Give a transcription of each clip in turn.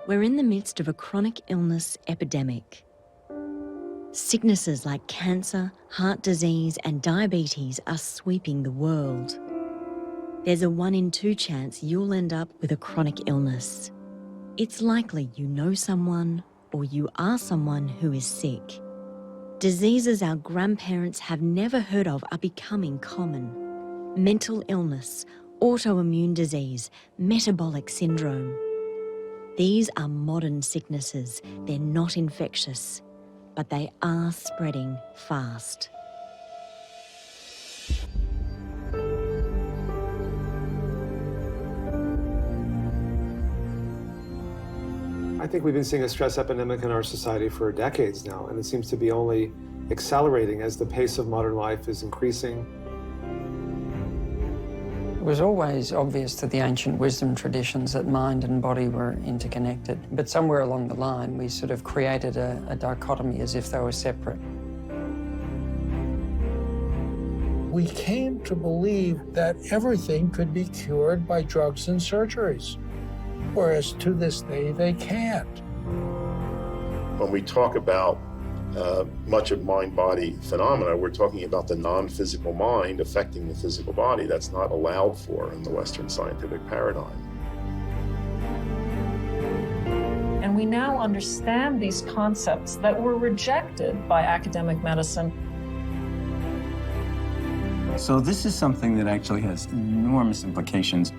We're in the midst of a chronic illness epidemic. Sicknesses like cancer, heart disease and diabetes are sweeping the world. There's a 1 in 2 chance you'll end up with a chronic illness. It's likely you know someone or you are someone who is sick. Diseases our grandparents have never heard of are becoming common. Mental illness, autoimmune disease, metabolic syndrome. These are modern sicknesses. They're not infectious, but they are spreading fast. I think we've been seeing a stress epidemic in our society for decades now, and it seems to be only accelerating as the pace of modern life is increasing. It was always obvious to the ancient wisdom traditions that mind and body were interconnected. But somewhere along the line, we sort of created a dichotomy as if they were separate. We came to believe that everything could be cured by drugs and surgeries, whereas to this day, they can't. When we talk about much of mind-body phenomena, we're talking about the non-physical mind affecting the physical body. That's not allowed for in the Western scientific paradigm. And we now understand these concepts that were rejected by academic medicine. So this is something that actually has enormous implications.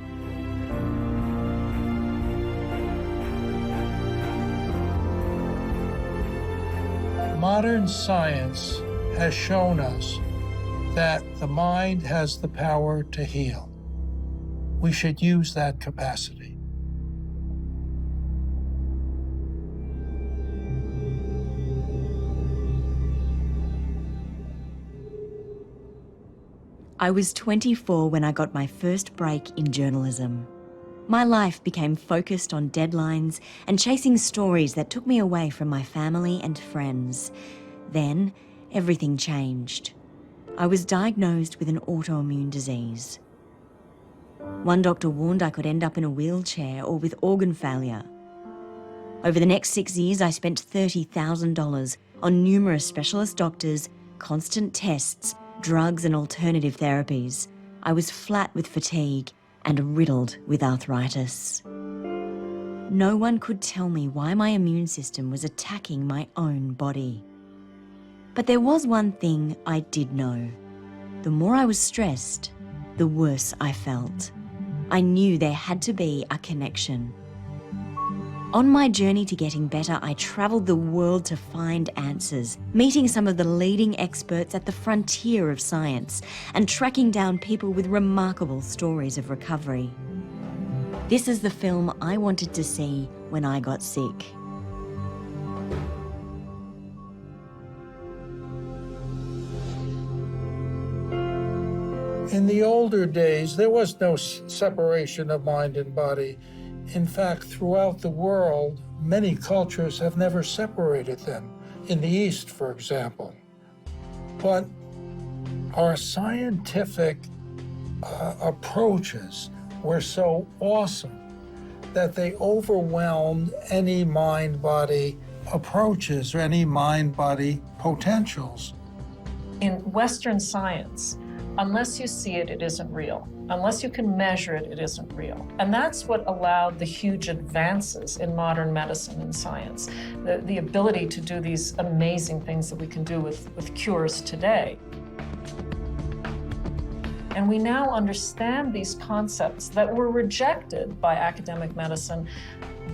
Modern science has shown us that the mind has the power to heal. We should use that capacity. I was 24 when I got my first break in journalism. My life became focused on deadlines and chasing stories that took me away from my family and friends. Then, everything changed. I was diagnosed with an autoimmune disease. One doctor warned I could end up in a wheelchair or with organ failure. Over the next 6 years, I spent $30,000 on numerous specialist doctors, constant tests, drugs and alternative therapies. I was flat with fatigue and riddled with arthritis. No one could tell me why my immune system was attacking my own body. But there was one thing I did know. The more I was stressed, the worse I felt. I knew there had to be a connection. On my journey to getting better, I travelled the world to find answers, meeting some of the leading experts at the frontier of science and tracking down people with remarkable stories of recovery. This is the film I wanted to see when I got sick. In the older days, there was no separation of mind and body. In fact, throughout the world, many cultures have never separated them. In the East, for example. But our scientific approaches were so awesome that they overwhelmed any mind-body approaches or any mind-body potentials. In Western science, unless you see it, it isn't real. Unless you can measure it, it isn't real. And that's what allowed the huge advances in modern medicine and science, the ability to do these amazing things that we can do with cures today. And we now understand these concepts that were rejected by academic medicine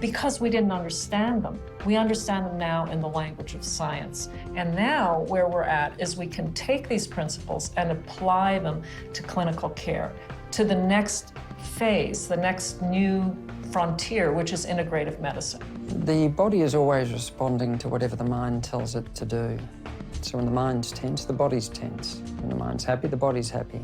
because we didn't understand them. We understand them now in the language of science. And now where we're at is we can take these principles and apply them to clinical care, to the next phase, the next new frontier, which is integrative medicine. The body is always responding to whatever the mind tells it to do. So when the mind's tense, the body's tense. When the mind's happy, the body's happy.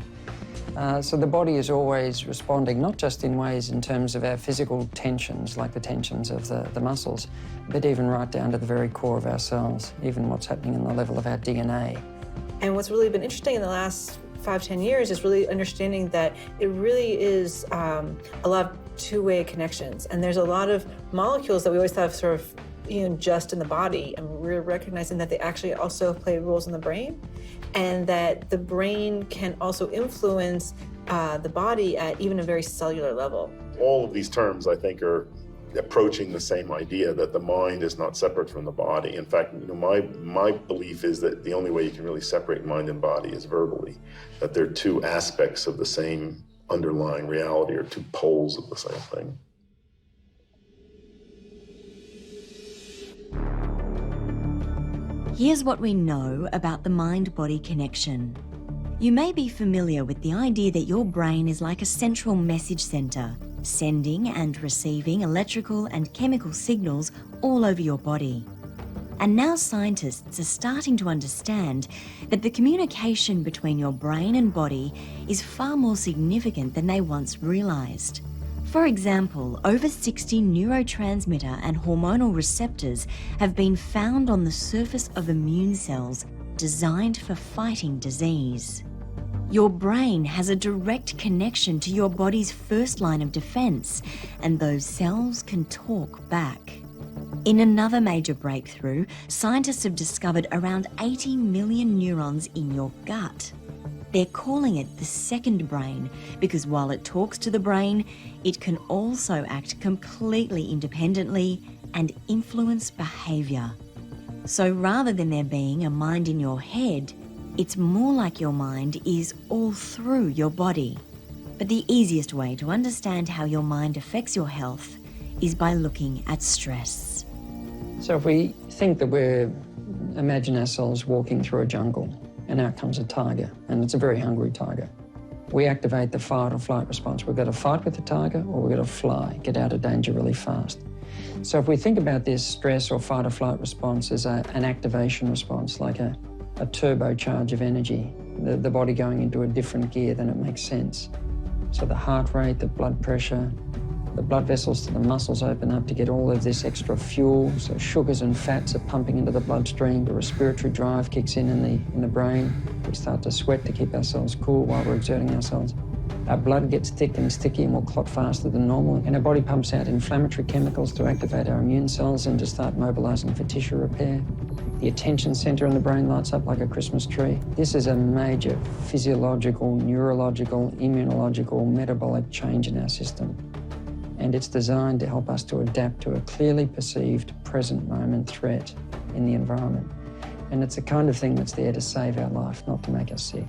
So the body is always responding, not just in ways in terms of our physical tensions, like the tensions of the muscles, but even right down to the very core of our cells, even what's happening in the level of our DNA. And what's really been interesting in the last 5-10 years is really understanding that it really is a lot of two-way connections. And there's a lot of molecules that we always have sort of, just in the body, and we're recognizing that they actually also play roles in the brain, and that the brain can also influence the body at even a very cellular level. All of these terms, I think, are approaching the same idea that the mind is not separate from the body. In fact, my belief is that the only way you can really separate mind and body is verbally, that they're two aspects of the same underlying reality, or two poles of the same thing. Here's what we know about the mind-body connection. You may be familiar with the idea that your brain is like a central message center, sending and receiving electrical and chemical signals all over your body. And now scientists are starting to understand that the communication between your brain and body is far more significant than they once realized. For example, over 60 neurotransmitter and hormonal receptors have been found on the surface of immune cells designed for fighting disease. Your brain has a direct connection to your body's first line of defense, and those cells can talk back. In another major breakthrough, scientists have discovered around 80 million neurons in your gut. They're calling it the second brain because while it talks to the brain, it can also act completely independently and influence behaviour. So rather than there being a mind in your head, it's more like your mind is all through your body. But the easiest way to understand how your mind affects your health is by looking at stress. So if we think that imagine ourselves walking through a jungle, and out comes a tiger, and it's a very hungry tiger. We activate the fight or flight response. We've got to fight with the tiger, or we've got to fly, get out of danger really fast. So if we think about this stress or fight or flight response as an activation response, like a turbocharge of energy, the body going into a different gear, then it makes sense. So the heart rate, the blood pressure, the blood vessels to the muscles open up to get all of this extra fuel, so sugars and fats are pumping into the bloodstream, the respiratory drive kicks in the brain, we start to sweat to keep ourselves cool while we're exerting ourselves. Our blood gets thick and sticky and will clot faster than normal, and our body pumps out inflammatory chemicals to activate our immune cells and to start mobilising for tissue repair. The attention centre in the brain lights up like a Christmas tree. This is a major physiological, neurological, immunological, metabolic change in our system. And it's designed to help us to adapt to a clearly perceived present moment threat in the environment. And it's the kind of thing that's there to save our life, not to make us sick.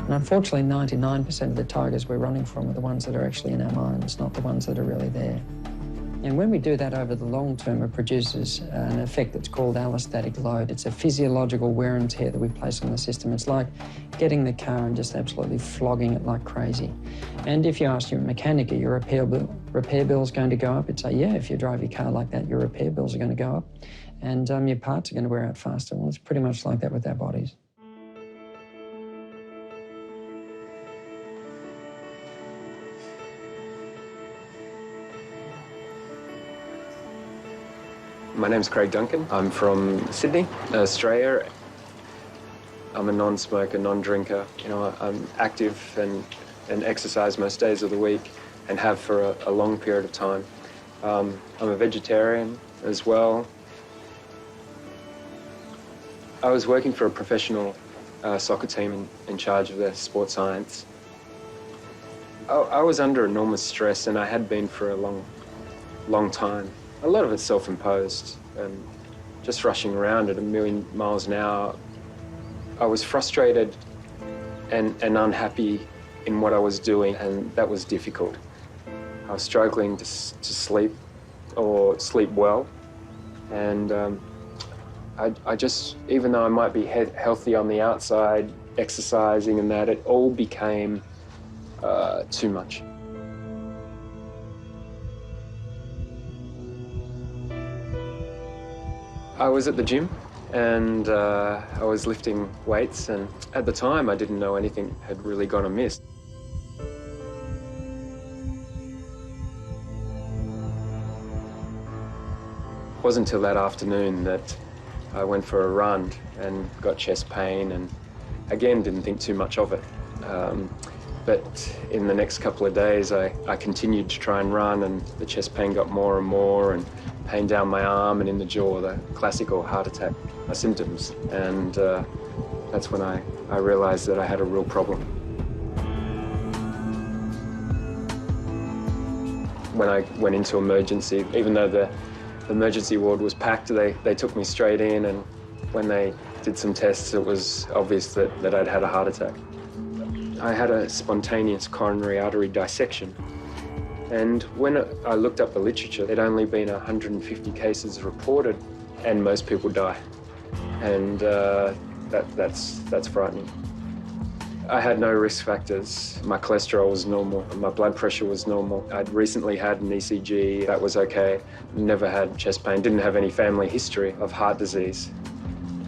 And unfortunately, 99% of the tigers we're running from are the ones that are actually in our minds, not the ones that are really there. And when we do that over the long term, it produces an effect that's called allostatic load. It's a physiological wear and tear that we place on the system. It's like getting the car and just absolutely flogging it like crazy. And if you ask your mechanic, are your repair bills going to go up? It'd say, yeah, if you drive your car like that, your repair bills are going to go up and your parts are going to wear out faster. Well, it's pretty much like that with our bodies. My name's Craig Duncan. I'm from Sydney, Australia. I'm a non-smoker, non-drinker. I'm active and exercise most days of the week and have for a long period of time. I'm a vegetarian as well. I was working for a professional soccer team in charge of their sports science. I was under enormous stress, and I had been for a long time. A lot of it's self-imposed, just rushing around at 1,000,000 miles an hour. I was frustrated and unhappy in what I was doing, and that was difficult. I was struggling to sleep or sleep well, and I just, even though I might be healthy on the outside, exercising and that, it all became too much. I was at the gym and I was lifting weights, and at the time I didn't know anything had really gone amiss. It wasn't until that afternoon that I went for a run and got chest pain, and again didn't think too much of it. But in the next couple of days, I continued to try and run, and the chest pain got more and more, and pain down my arm and in the jaw, the classical heart attack symptoms. And that's when I realized that I had a real problem. When I went into emergency, even though the emergency ward was packed, they took me straight in, and when they did some tests, it was obvious that I'd had a heart attack. I had a spontaneous coronary artery dissection. And when I looked up the literature, there'd only been 150 cases reported, and most people die. And that's frightening. I had no risk factors. My cholesterol was normal, my blood pressure was normal. I'd recently had an ECG, that was okay. Never had chest pain, didn't have any family history of heart disease.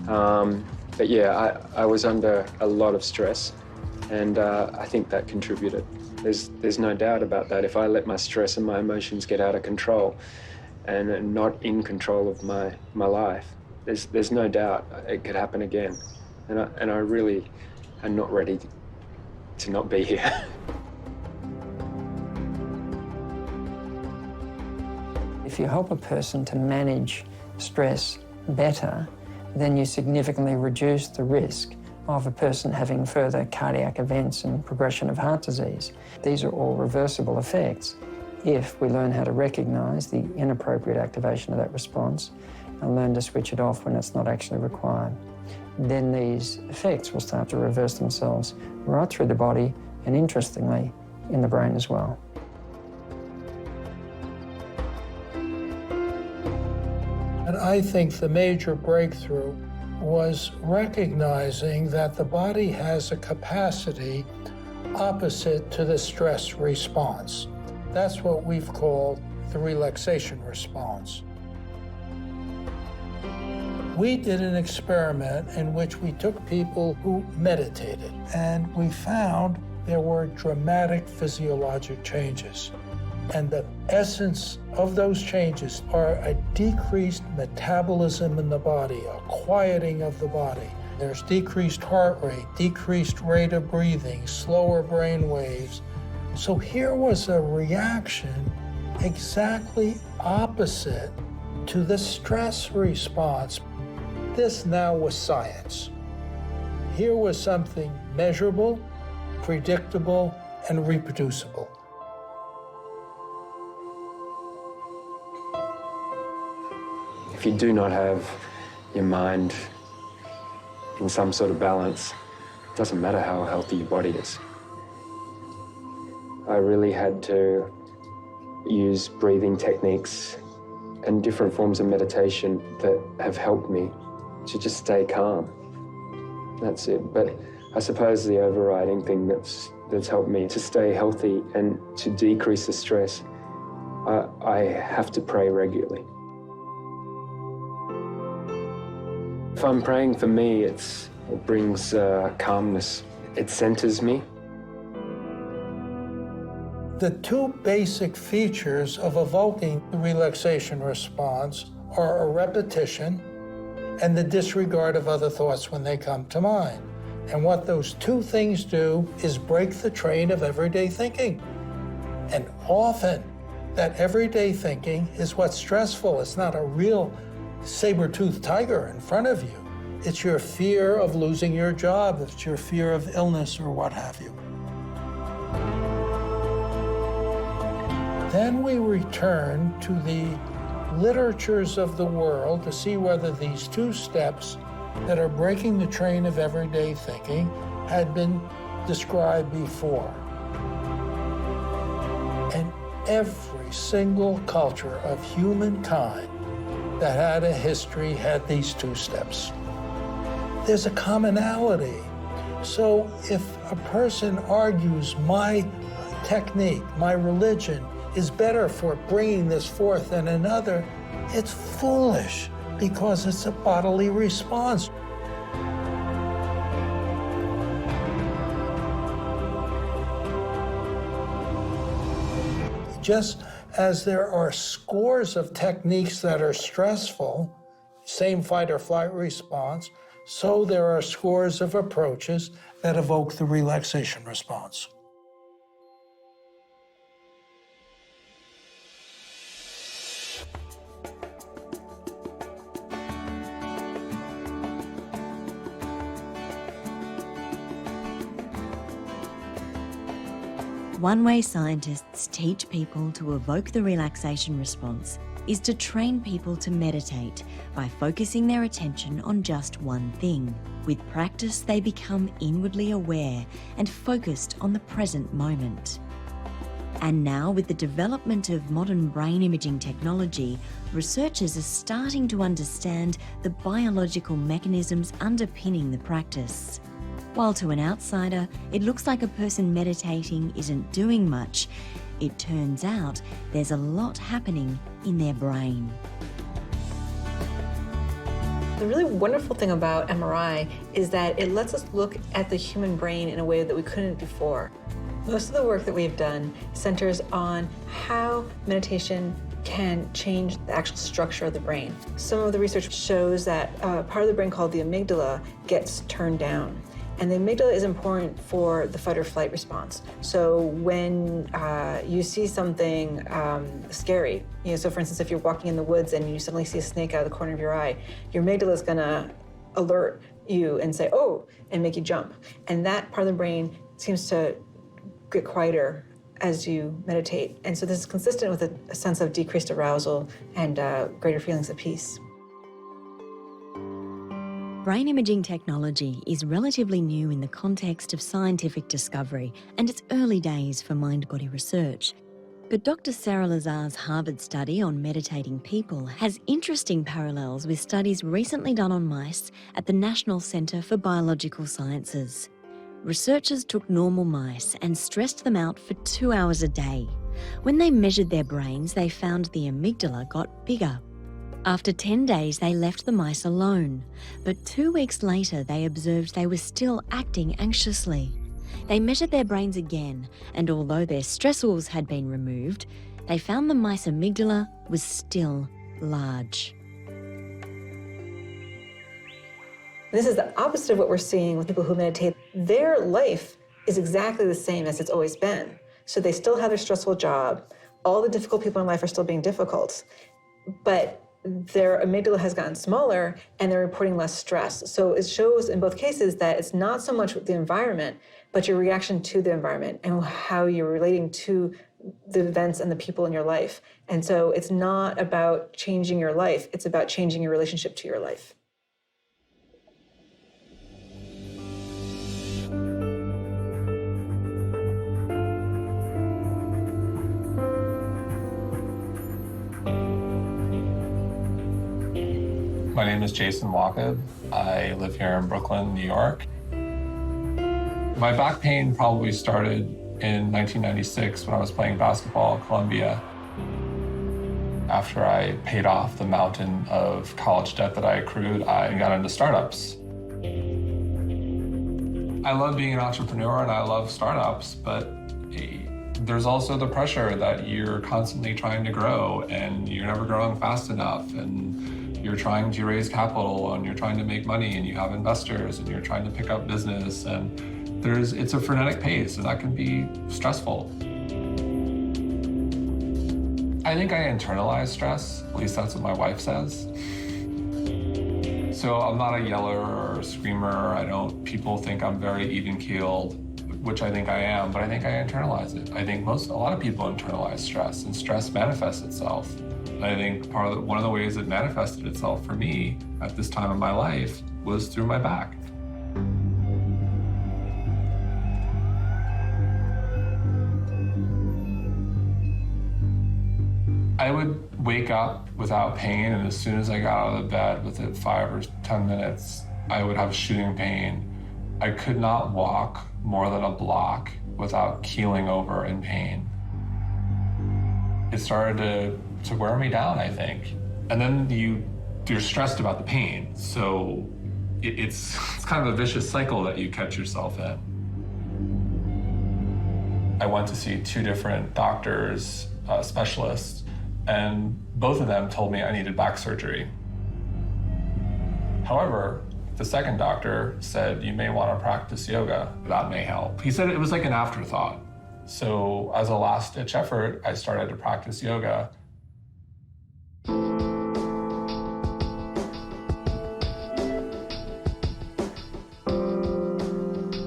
But yeah, I was under a lot of stress, and I think that contributed. There's no doubt about that. If I let my stress and my emotions get out of control and am not in control of my life, there's no doubt it could happen again. And I really am not ready to not be here. If you help a person to manage stress better, then you significantly reduce the risk of a person having further cardiac events and progression of heart disease. These are all reversible effects if we learn how to recognize the inappropriate activation of that response and learn to switch it off when it's not actually required. Then these effects will start to reverse themselves right through the body and, interestingly, in the brain as well. And I think the major breakthrough was recognizing that the body has a capacity opposite to the stress response. That's what we've called the relaxation response. We did an experiment in which we took people who meditated, and we found there were dramatic physiologic changes. And the essence of those changes are a decreased metabolism in the body, a quieting of the body. There's decreased heart rate, decreased rate of breathing, slower brain waves. So here was a reaction exactly opposite to the stress response. This now was science. Here was something measurable, predictable, and reproducible. If you do not have your mind in some sort of balance, it doesn't matter how healthy your body is. I really had to use breathing techniques and different forms of meditation that have helped me to just stay calm. That's it. But I suppose the overriding thing that's helped me to stay healthy and to decrease the stress, I have to pray regularly. If I'm praying, for me, it brings calmness. It centers me. The two basic features of evoking the relaxation response are a repetition and the disregard of other thoughts when they come to mind. And what those two things do is break the train of everyday thinking. And often, that everyday thinking is what's stressful. It's not a real saber-toothed tiger in front of you. It's your fear of losing your job. It's your fear of illness or what have you. Then we return to the literatures of the world to see whether these two steps that are breaking the train of everyday thinking had been described before. And every single culture of humankind that had a history had these two steps. There's a commonality. So if a person argues my technique, my religion, is better for bringing this forth than another, it's foolish because it's a bodily response. Just as there are scores of techniques that are stressful, same fight or flight response, so there are scores of approaches that evoke the relaxation response. One way scientists teach people to evoke the relaxation response is to train people to meditate by focusing their attention on just one thing. With practice, they become inwardly aware and focused on the present moment. And now, with the development of modern brain imaging technology, researchers are starting to understand the biological mechanisms underpinning the practice. While to an outsider, it looks like a person meditating isn't doing much, it turns out there's a lot happening in their brain. The really wonderful thing about MRI is that it lets us look at the human brain in a way that we couldn't before. Most of the work that we've done centers on how meditation can change the actual structure of the brain. Some of the research shows that part of the brain called the amygdala gets turned down. And the amygdala is important for the fight or flight response. So when you see something scary, so for instance, if you're walking in the woods and you suddenly see a snake out of the corner of your eye, your amygdala is gonna alert you and say, oh, and make you jump. And that part of the brain seems to get quieter as you meditate. And so this is consistent with a sense of decreased arousal and greater feelings of peace. Brain imaging technology is relatively new in the context of scientific discovery, and it's early days for mind-body research. But Dr. Sarah Lazar's Harvard study on meditating people has interesting parallels with studies recently done on mice at the National Centre for Biological Sciences. Researchers took normal mice and stressed them out for 2 hours a day. When they measured their brains, they found the amygdala got bigger. After 10 days, they left the mice alone, but 2 weeks later, they observed they were still acting anxiously. They measured their brains again, and although their stressors had been removed, they found the mice amygdala was still large. This is the opposite of what we're seeing with people who meditate. Their life is exactly the same as it's always been. So they still have their stressful job. All the difficult people in life are still being difficult, but their amygdala has gotten smaller and they're reporting less stress. So it shows in both cases that it's not so much the environment, but your reaction to the environment and how you're relating to the events and the people in your life. And so it's not about changing your life, it's about changing your relationship to your life. My name is Jason Walker. I live here in Brooklyn, New York. My back pain probably started in 1996 when I was playing basketball at Columbia. After I paid off the mountain of college debt that I accrued, I got into startups. I love being an entrepreneur and I love startups, but there's also the pressure that you're constantly trying to grow and you're never growing fast enough, and you're trying to raise capital and you're trying to make money and you have investors and you're trying to pick up business, and it's a frenetic pace and that can be stressful. I think I internalize stress, at least that's what my wife says. So I'm not a yeller or a screamer. People think I'm very even-keeled, which I think I am, but I think I internalize it. I think a lot of people internalize stress, and stress manifests itself. I think one of the ways it manifested itself for me at this time of my life was through my back. I would wake up without pain, and as soon as I got out of the bed, within 5 or 10 minutes, I would have shooting pain. I could not walk more than a block without keeling over in pain. It started to wear me down, I think. And then you're stressed about the pain, so it's kind of a vicious cycle that you catch yourself in. I went to see 2 different doctors, specialists, and both of them told me I needed back surgery. However, the second doctor said, you may want to practice yoga. That may help. He said it was like an afterthought. So as a last-ditch effort, I started to practice yoga.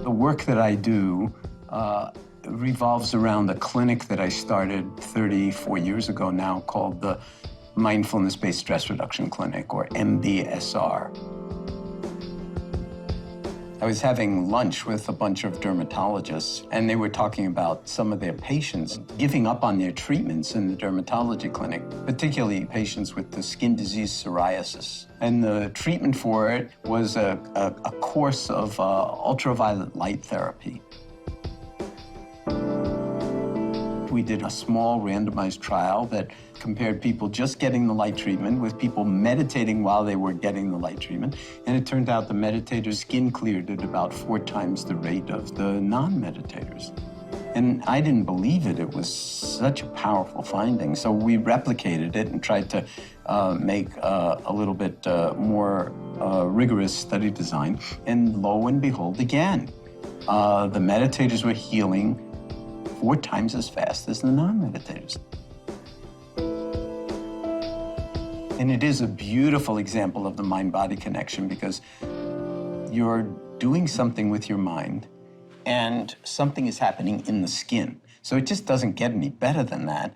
The work that I do revolves around a clinic that I started 34 years ago now called the Mindfulness-Based Stress Reduction Clinic, or MBSR. I was having lunch with a bunch of dermatologists, and they were talking about some of their patients giving up on their treatments in the dermatology clinic, particularly patients with the skin disease psoriasis. And the treatment for it was a course of ultraviolet light therapy. We did a small randomized trial that compared people just getting the light treatment with people meditating while they were getting the light treatment. And it turned out the meditators' skin cleared at about 4 times the rate of the non-meditators. And I didn't believe it. It was such a powerful finding. So we replicated it and tried to make a little bit more rigorous study design. And lo and behold, again, the meditators were healing 4 times as fast as the non-meditators. And it is a beautiful example of the mind-body connection because you're doing something with your mind and something is happening in the skin. So it just doesn't get any better than that.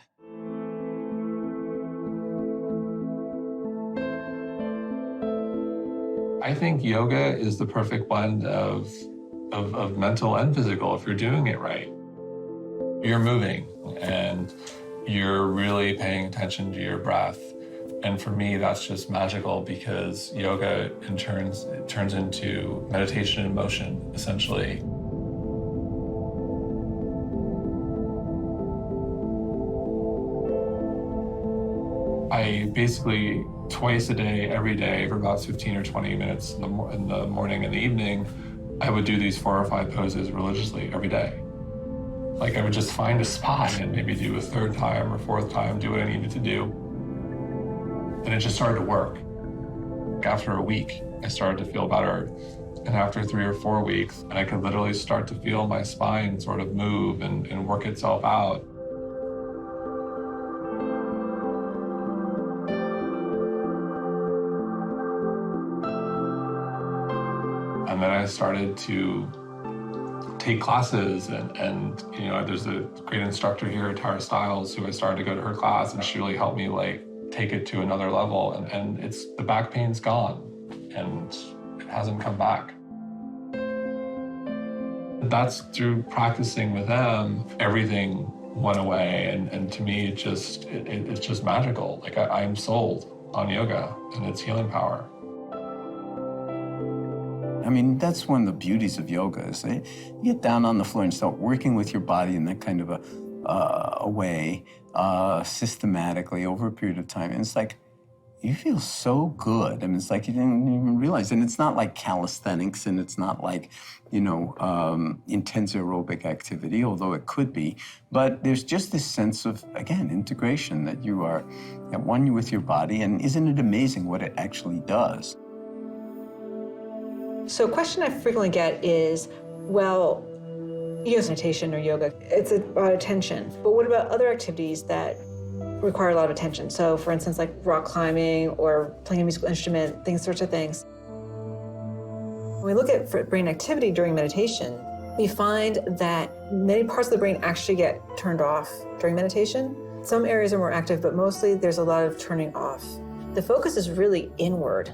I think yoga is the perfect blend of mental and physical if you're doing it right. You're moving and you're really paying attention to your breath. And for me, that's just magical because yoga turns into meditation in motion, essentially. I basically twice a day, every day, for about 15 or 20 minutes in the morning and the evening, I would do these 4 or 5 poses religiously every day. Like I would just find a spot and maybe do a 3rd time or 4th time, do what I needed to do. And it just started to work. After a week, I started to feel better. And after 3 or 4 weeks, and I could literally start to feel my spine sort of move and work itself out. And then I started to take classes and you know, there's a great instructor here, Tara Stiles, who I started to go to her class, and she really helped me take it to another level. And the back pain's gone and it hasn't come back. That's through practicing with them, everything went away. And to me, it's just magical. Like I'm sold on yoga and its healing power. I mean, that's one of the beauties of yoga is you get down on the floor and start working with your body in that kind of a way, systematically over a period of time. And it's like, you feel so good. I mean, it's like you didn't even realize. And it's not like calisthenics and it's not like, you know, intense aerobic activity, although it could be. But there's just this sense of, again, integration that you are at one with your body. And isn't it amazing what it actually does? So a question I frequently get is, well, use meditation or yoga, it's about attention. But what about other activities that require a lot of attention? So for instance, like rock climbing or playing a musical instrument, sorts of things. When we look at brain activity during meditation, we find that many parts of the brain actually get turned off during meditation. Some areas are more active, but mostly there's a lot of turning off. The focus is really inward.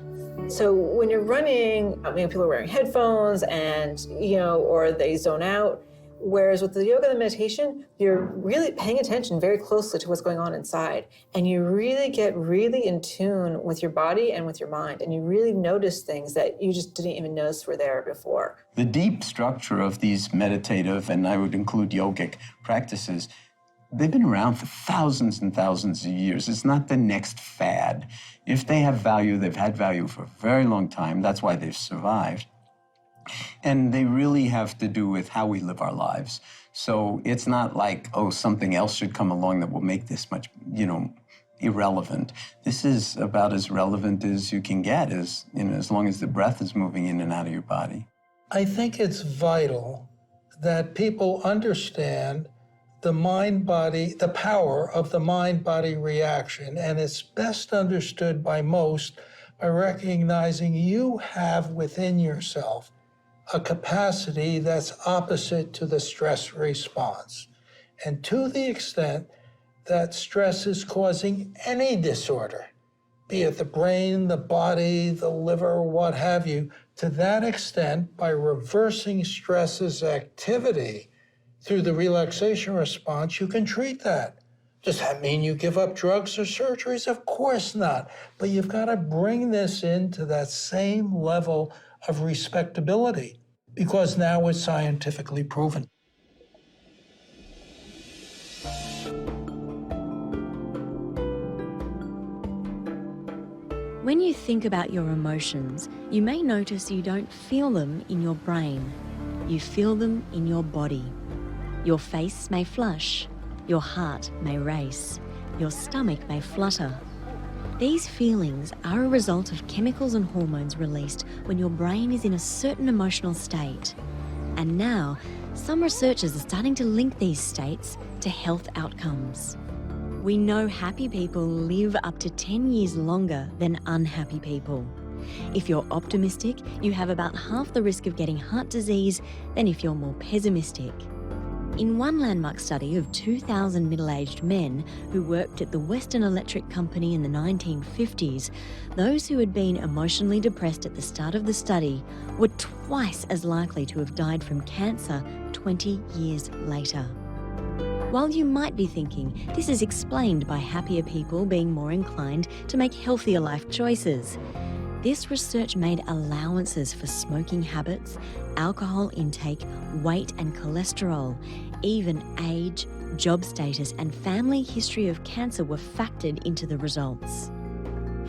So when you're running, people are wearing headphones and, or they zone out. Whereas with the yoga and the meditation, you're really paying attention very closely to what's going on inside. And you really get really in tune with your body and with your mind. And you really notice things that you just didn't even notice were there before. The deep structure of these meditative, and I would include yogic practices, they've been around for thousands and thousands of years. It's not the next fad. If they have value, they've had value for a very long time. That's why they've survived. And they really have to do with how we live our lives. So it's not like, oh, something else should come along that will make this much, irrelevant. This is about as relevant as you can get, as long as the breath is moving in and out of your body. I think it's vital that people understand the mind-body, the power of the mind-body reaction, and it's best understood by most by recognizing you have within yourself a capacity that's opposite to the stress response. And to the extent that stress is causing any disorder, be it the brain, the body, the liver, what have you, to that extent, by reversing stress's activity through the relaxation response, you can treat that. Does that mean you give up drugs or surgeries? Of course not. But you've got to bring this into that same level of respectability, because now it's scientifically proven. When you think about your emotions, you may notice you don't feel them in your brain. You feel them in your body. Your face may flush. Your heart may race. Your stomach may flutter. These feelings are a result of chemicals and hormones released when your brain is in a certain emotional state. And now, some researchers are starting to link these states to health outcomes. We know happy people live up to 10 years longer than unhappy people. If you're optimistic, you have about half the risk of getting heart disease than if you're more pessimistic. In one landmark study of 2,000 middle-aged men who worked at the Western Electric Company in the 1950s, those who had been emotionally depressed at the start of the study were twice as likely to have died from cancer 20 years later. While you might be thinking this is explained by happier people being more inclined to make healthier life choices, this research made allowances for smoking habits, alcohol intake, weight and cholesterol, even age, job status and family history of cancer were factored into the results.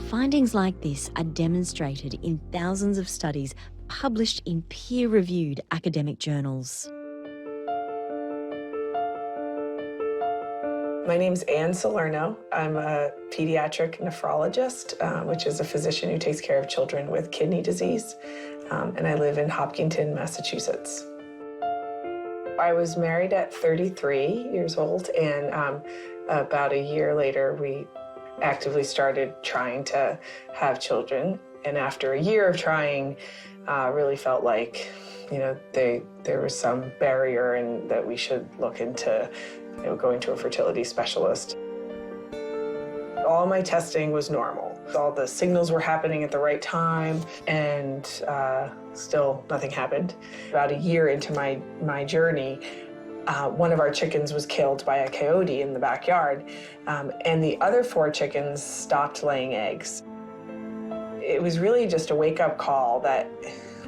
Findings like this are demonstrated in thousands of studies published in peer-reviewed academic journals. My name's Anne Salerno. I'm a pediatric nephrologist, which is a physician who takes care of children with kidney disease, and I live in Hopkinton, Massachusetts. I was married at 33 years old, and about a year later, we actively started trying to have children. And after a year of trying, really felt like, there was some barrier and that we should look into going to a fertility specialist. All my testing was normal. All the signals were happening at the right time, and still nothing happened. About a year into my journey, one of our chickens was killed by a coyote in the backyard, and the other 4 chickens stopped laying eggs. It was really just a wake-up call that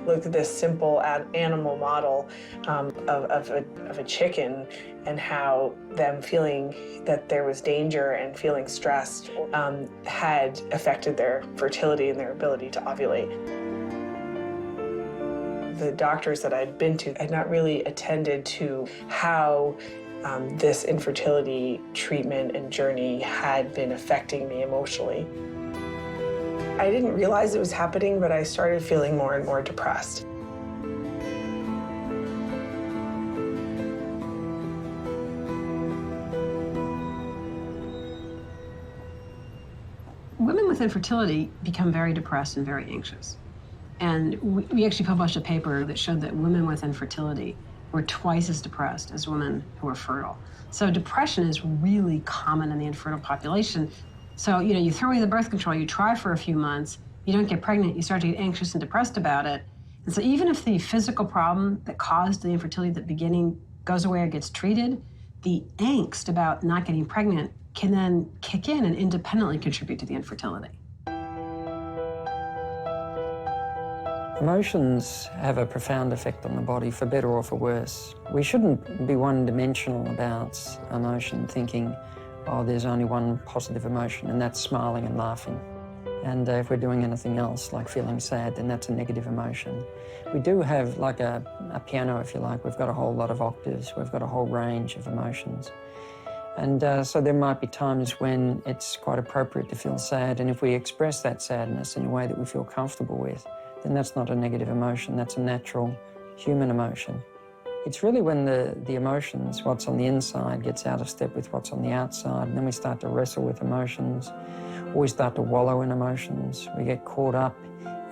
looked at this simple animal model of a chicken and how them feeling that there was danger and feeling stressed had affected their fertility and their ability to ovulate. The doctors that I'd been to had not really attended to how this infertility treatment and journey had been affecting me emotionally. I didn't realize it was happening, but I started feeling more and more depressed. Women with infertility become very depressed and very anxious. And we actually published a paper that showed that women with infertility were twice as depressed as women who were fertile. So depression is really common in the infertile population. So, you throw away the birth control, you try for a few months, you don't get pregnant, you start to get anxious and depressed about it. And so even if the physical problem that caused the infertility at the beginning goes away or gets treated, the angst about not getting pregnant can then kick in and independently contribute to the infertility. Emotions have a profound effect on the body, for better or for worse. We shouldn't be one-dimensional about emotion, thinking, oh, there's only one positive emotion, and that's smiling and laughing. And if we're doing anything else, like feeling sad, then that's a negative emotion. We do have like a piano, if you like. We've got a whole lot of octaves. We've got a whole range of emotions. And so there might be times when it's quite appropriate to feel sad, and if we express that sadness in a way that we feel comfortable with, then that's not a negative emotion, that's a natural human emotion. It's really when the emotions, what's on the inside, gets out of step with what's on the outside, and then we start to wrestle with emotions, or we start to wallow in emotions. We get caught up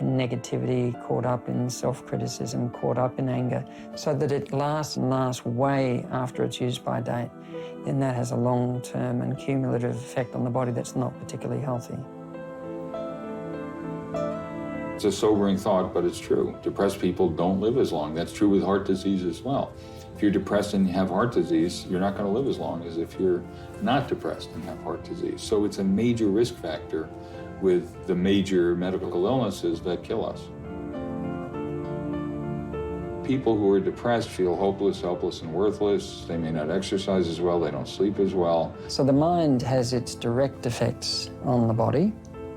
in negativity, caught up in self-criticism, caught up in anger, so that it lasts and lasts way after it's used by date, then that has a long-term and cumulative effect on the body that's not particularly healthy. It's a sobering thought, but it's true. Depressed people don't live as long. That's true with heart disease as well. If you're depressed and you have heart disease, you're not going to live as long as if you're not depressed and have heart disease. So it's a major risk factor with the major medical illnesses that kill us. People who are depressed feel hopeless, helpless, and worthless. They may not exercise as well, they don't sleep as well. So the mind has its direct effects on the body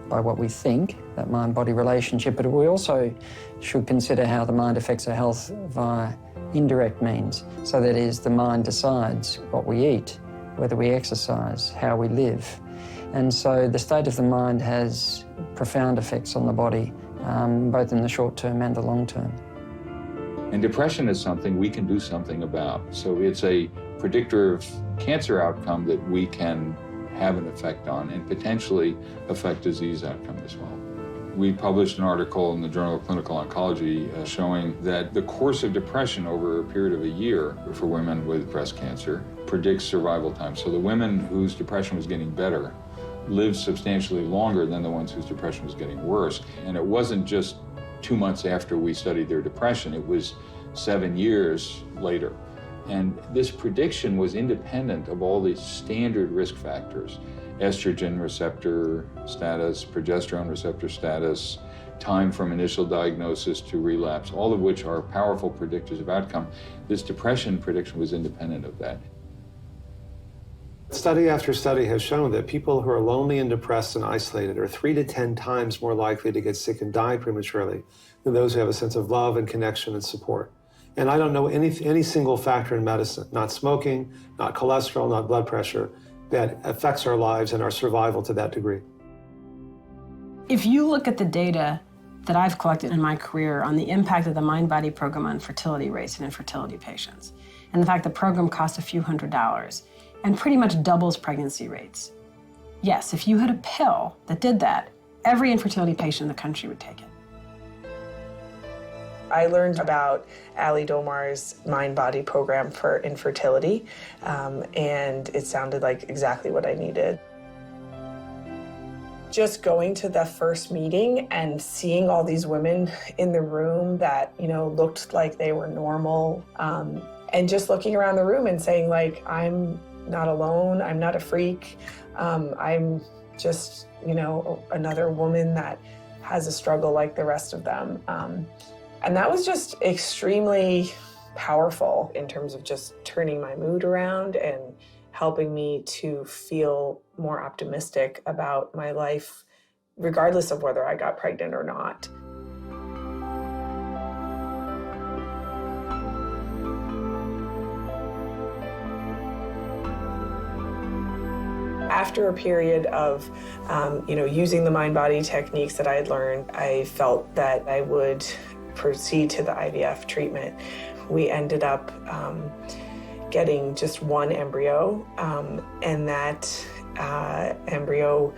by what we think, that mind-body relationship, but we also should consider how the mind affects our health via indirect means. So that is, the mind decides what we eat, whether we exercise, how we live. And so the state of the mind has profound effects on the body, both in the short term and the long term. And depression is something we can do something about. So it's a predictor of cancer outcome that we can have an effect on and potentially affect disease outcome as well. We published an article in the Journal of Clinical Oncology showing that the course of depression over a period of a year for women with breast cancer predicts survival time. So the women whose depression was getting better lived substantially longer than the ones whose depression was getting worse. And it wasn't just 2 months after we studied their depression, it was 7 years later. And this prediction was independent of all these standard risk factors: estrogen receptor status, progesterone receptor status, time from initial diagnosis to relapse, all of which are powerful predictors of outcome. This depression prediction was independent of that. Study after study has shown that people who are lonely and depressed and isolated are 3 to 10 times more likely to get sick and die prematurely than those who have a sense of love and connection and support. And I don't know any single factor in medicine, not smoking, not cholesterol, not blood pressure, that affects our lives and our survival to that degree. If you look at the data that I've collected in my career on the impact of the mind-body program on fertility rates in infertility patients, and the fact the program costs a few $100s and pretty much doubles pregnancy rates. Yes, if you had a pill that did that, every infertility patient in the country would take it. I learned about Ali Domar's mind-body program for infertility, and it sounded like exactly what I needed. Just going to the first meeting and seeing all these women in the room that, looked like they were normal, and just looking around the room and saying, like, I'm not alone, I'm not a freak, I'm just, another woman that has a struggle like the rest of them. And that was just extremely powerful in terms of just turning my mood around and helping me to feel more optimistic about my life, regardless of whether I got pregnant or not. After a period of, using the mind-body techniques that I had learned, I felt that I would proceed to the IVF treatment. We ended up getting just one embryo, and that embryo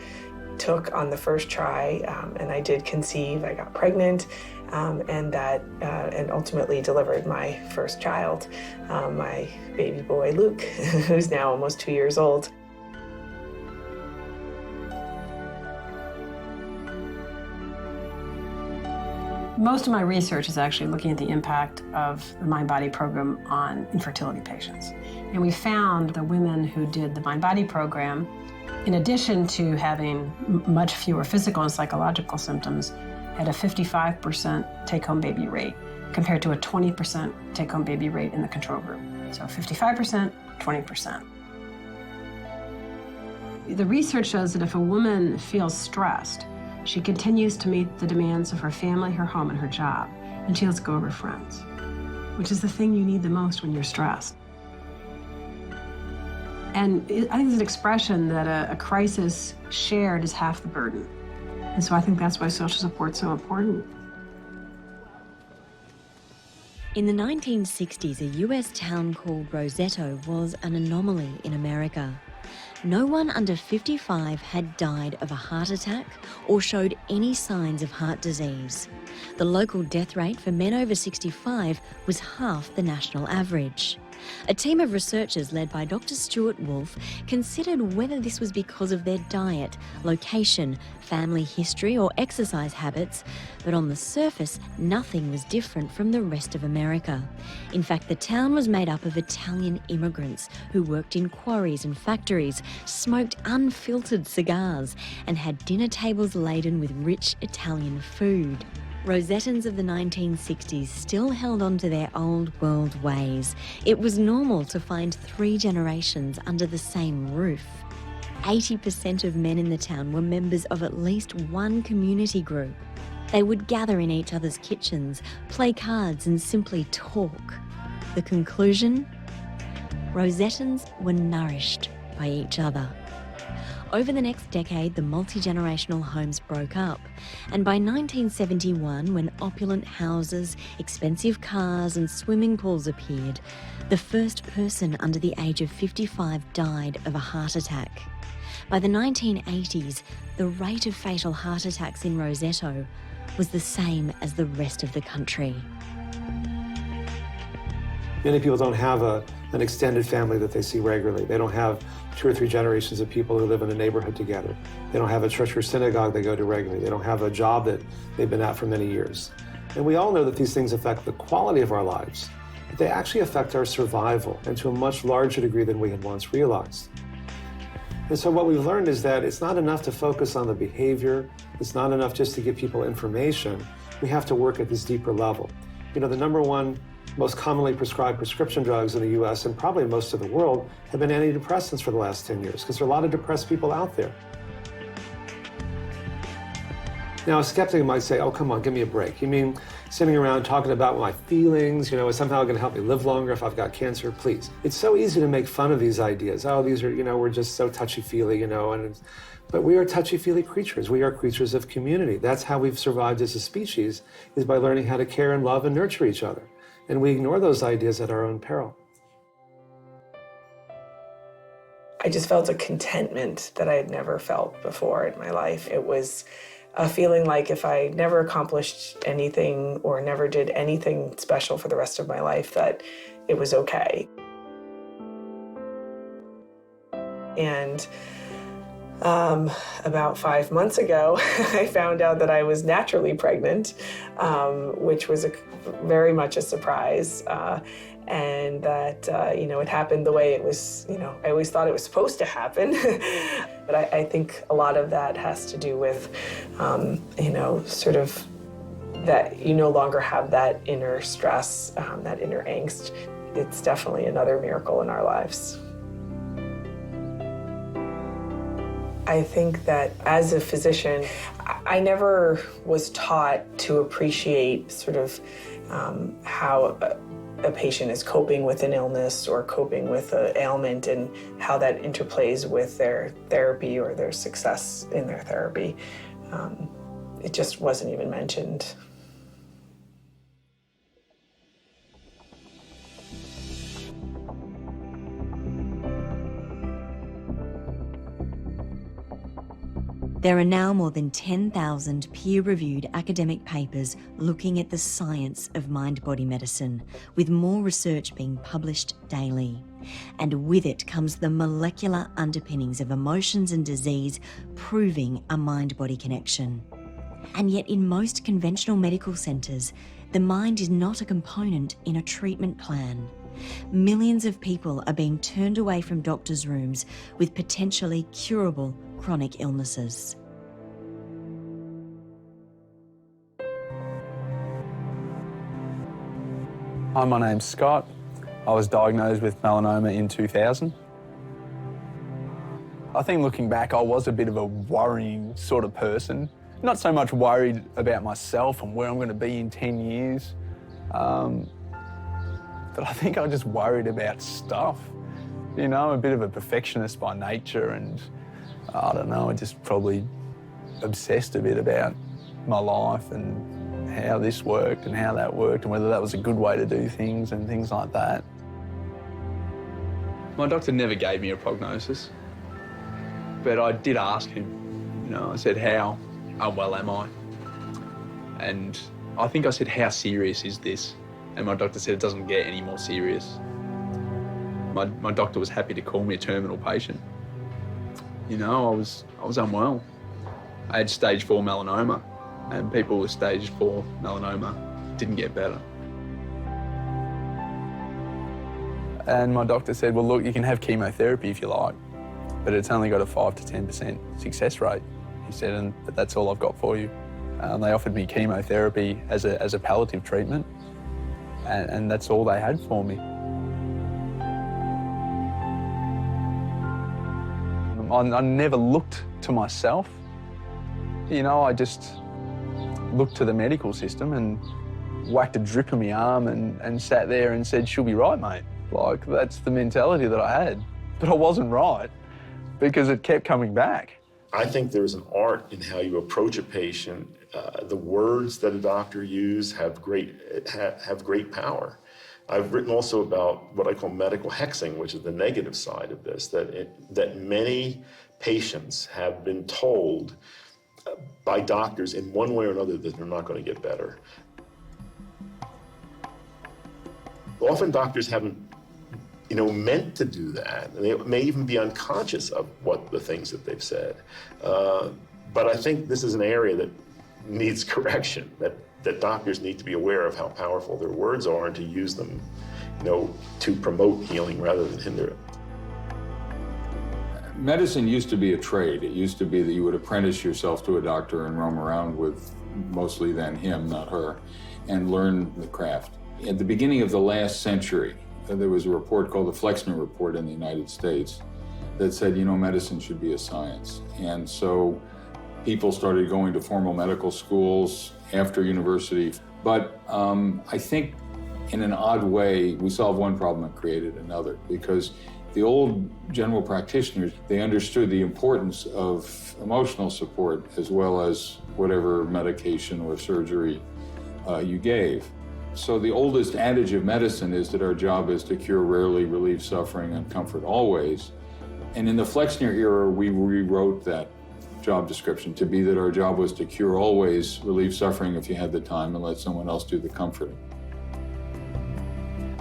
took on the first try, and I did conceive. I got pregnant, and ultimately delivered my first child, my baby boy Luke, who's now almost 2 years old. Most of my research is actually looking at the impact of the mind-body program on infertility patients. And we found the women who did the mind-body program, in addition to having much fewer physical and psychological symptoms, had a 55% take-home baby rate compared to a 20% take-home baby rate in the control group. So 55%, 20%. The research shows that if a woman feels stressed, she continues to meet the demands of her family, her home, and her job, and she lets go of her friends, which is the thing you need the most when you're stressed. And I think it's an expression that a crisis shared is half the burden. And so I think that's why social support's so important. In the 1960s, a US town called Roseto was an anomaly in America. no one under 55 had died of a heart attack or showed any signs of heart disease. The local death rate for men over 65 was half the national average. A team of researchers led by Dr. Stuart Wolfe considered whether this was because of their diet, location, family history or exercise habits, but on the surface, nothing was different from the rest of America. In fact, the town was made up of Italian immigrants who worked in quarries and factories, smoked unfiltered cigars, and had dinner tables laden with rich Italian food. Rosettans of the 1960s still held on to their old world ways. It was normal to find 3 generations under the same roof. 80% of men in the town were members of at least one community group. They would gather in each other's kitchens, play cards and simply talk. The conclusion? Rosettans were nourished by each other. Over the next decade, the multi-generational homes broke up, and by 1971, when opulent houses, expensive cars and swimming pools appeared, the first person under the age of 55 died of a heart attack. By the 1980s, the rate of fatal heart attacks in Roseto was the same as the rest of the country. Many people don't have an extended family that they see regularly. They don't have 2 or 3 generations of people who live in a neighborhood together. They don't have a church or synagogue they go to regularly. They don't have a job that they've been at for many years. And we all know that these things affect the quality of our lives, but they actually affect our survival, and to a much larger degree than we had once realized. And so what we've learned is that it's not enough to focus on the behavior. It's not enough just to give people information. We have to work at this deeper level. You know, the number one most commonly prescribed prescription drugs in the US and probably most of the world have been antidepressants for the last 10 years because there are a lot of depressed people out there. Now, a skeptic might say, oh, come on, give me a break. You mean sitting around talking about my feelings, you know, is somehow going to help me live longer if I've got cancer? Please. It's so easy to make fun of these ideas. Oh, these are, you know, we're just so touchy-feely, you know, but we are touchy-feely creatures. We are creatures of community. That's how we've survived as a species, is by learning how to care and love and nurture each other. And we ignore those ideas at our own peril. I just felt a contentment that I had never felt before in my life. It was a feeling like if I never accomplished anything or never did anything special for the rest of my life, that it was okay. And about 5 months ago, I found out that I was naturally pregnant, which was very much a surprise. And that, you know, it happened the way it was, you know, I always thought it was supposed to happen. But I think a lot of that has to do with, you know, sort of that you no longer have that inner stress, that inner angst. It's definitely another miracle in our lives. I think that as a physician, I never was taught to appreciate sort of how a patient is coping with an illness or coping with an ailment and how that interplays with their therapy or their success in their therapy. It just wasn't even mentioned. There are now more than 10,000 peer-reviewed academic papers looking at the science of mind-body medicine, with more research being published daily. And with it comes the molecular underpinnings of emotions and disease, proving a mind-body connection. And yet in most conventional medical centres, the mind is not a component in a treatment plan. Millions of people are being turned away from doctors' rooms with potentially curable chronic illnesses. Hi, my name's Scott. I was diagnosed with melanoma in 2000. I think looking back, I was a bit of a worrying sort of person. Not so much worried about myself and where I'm going to be in 10 years, but I think I just worried about stuff. You know, I'm a bit of a perfectionist by nature, and I don't know, I just probably obsessed a bit about my life and how this worked and how that worked and whether that was a good way to do things and things like that. My doctor never gave me a prognosis. But I did ask him, you know, I said, how unwell am I? And I think I said, how serious is this? And my doctor said, it doesn't get any more serious. My doctor was happy to call me a terminal patient. You know, I was unwell. I had stage 4 melanoma, and people with stage 4 melanoma didn't get better. And my doctor said, well, look, you can have chemotherapy if you like, but it's only got a 5 to 10% success rate. He said, but that's all I've got for you. They offered me chemotherapy as a palliative treatment, and that's all they had for me. I never looked to myself. You know, I just looked to the medical system and whacked a drip in my arm and sat there and said, she'll be right, mate. Like, that's the mentality that I had. But I wasn't right because it kept coming back. I think there's an art in how you approach a patient. The words that a doctor uses have great power. I've written also about what I call medical hexing, which is the negative side of this, that many patients have been told by doctors in one way or another that they're not going to get better. Often doctors haven't, meant to do that. And they may even be unconscious of what the things that they've said. But I think this is an area that needs correction, that doctors need to be aware of how powerful their words are and to use them, to promote healing rather than hinder it. Medicine used to be a trade. It used to be that you would apprentice yourself to a doctor and roam around with mostly then him, not her, and learn the craft. At the beginning of the last century, there was a report called the Flexner Report in the United States that said, medicine should be a science. And so people started going to formal medical schools after university. But I think in an odd way, we solved one problem and created another, because the old general practitioners, they understood the importance of emotional support as well as whatever medication or surgery you gave. So the oldest adage of medicine is that our job is to cure rarely, relieve suffering, and comfort always. And in the Flexner era, we rewrote that job description to be that our job was to cure always, relieve suffering if you had the time, and let someone else do the comforting.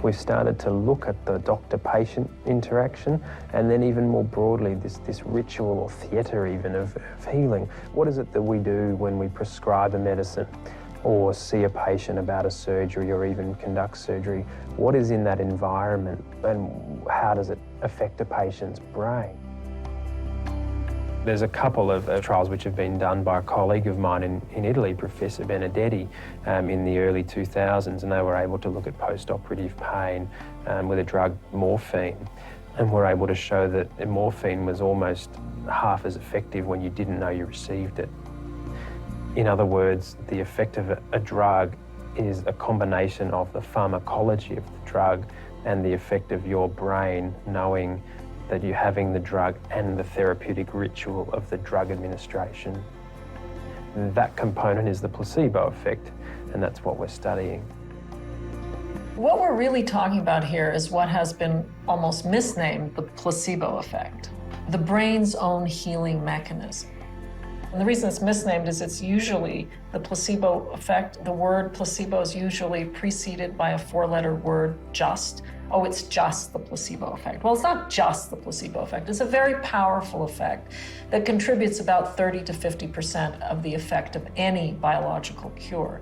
We've started to look at the doctor-patient interaction, and then even more broadly, this ritual or theatre even of healing. What is it that we do when we prescribe a medicine or see a patient about a surgery or even conduct surgery? What is in that environment and how does it affect a patient's brain? There's a couple of trials which have been done by a colleague of mine in Italy, Professor Benedetti, in the early 2000s, and they were able to look at post-operative pain with a drug, morphine, and were able to show that morphine was almost half as effective when you didn't know you received it. In other words, the effect of a drug is a combination of the pharmacology of the drug and the effect of your brain knowing that you're having the drug and the therapeutic ritual of the drug administration. That component is the placebo effect, and that's what we're studying. What we're really talking about here is what has been almost misnamed the placebo effect, the brain's own healing mechanism. And the reason it's misnamed is it's usually the placebo effect. The word placebo is usually preceded by a 4-letter word, just. Oh, it's just the placebo effect. Well, it's not just the placebo effect. It's a very powerful effect that contributes about 30 to 50% of the effect of any biological cure.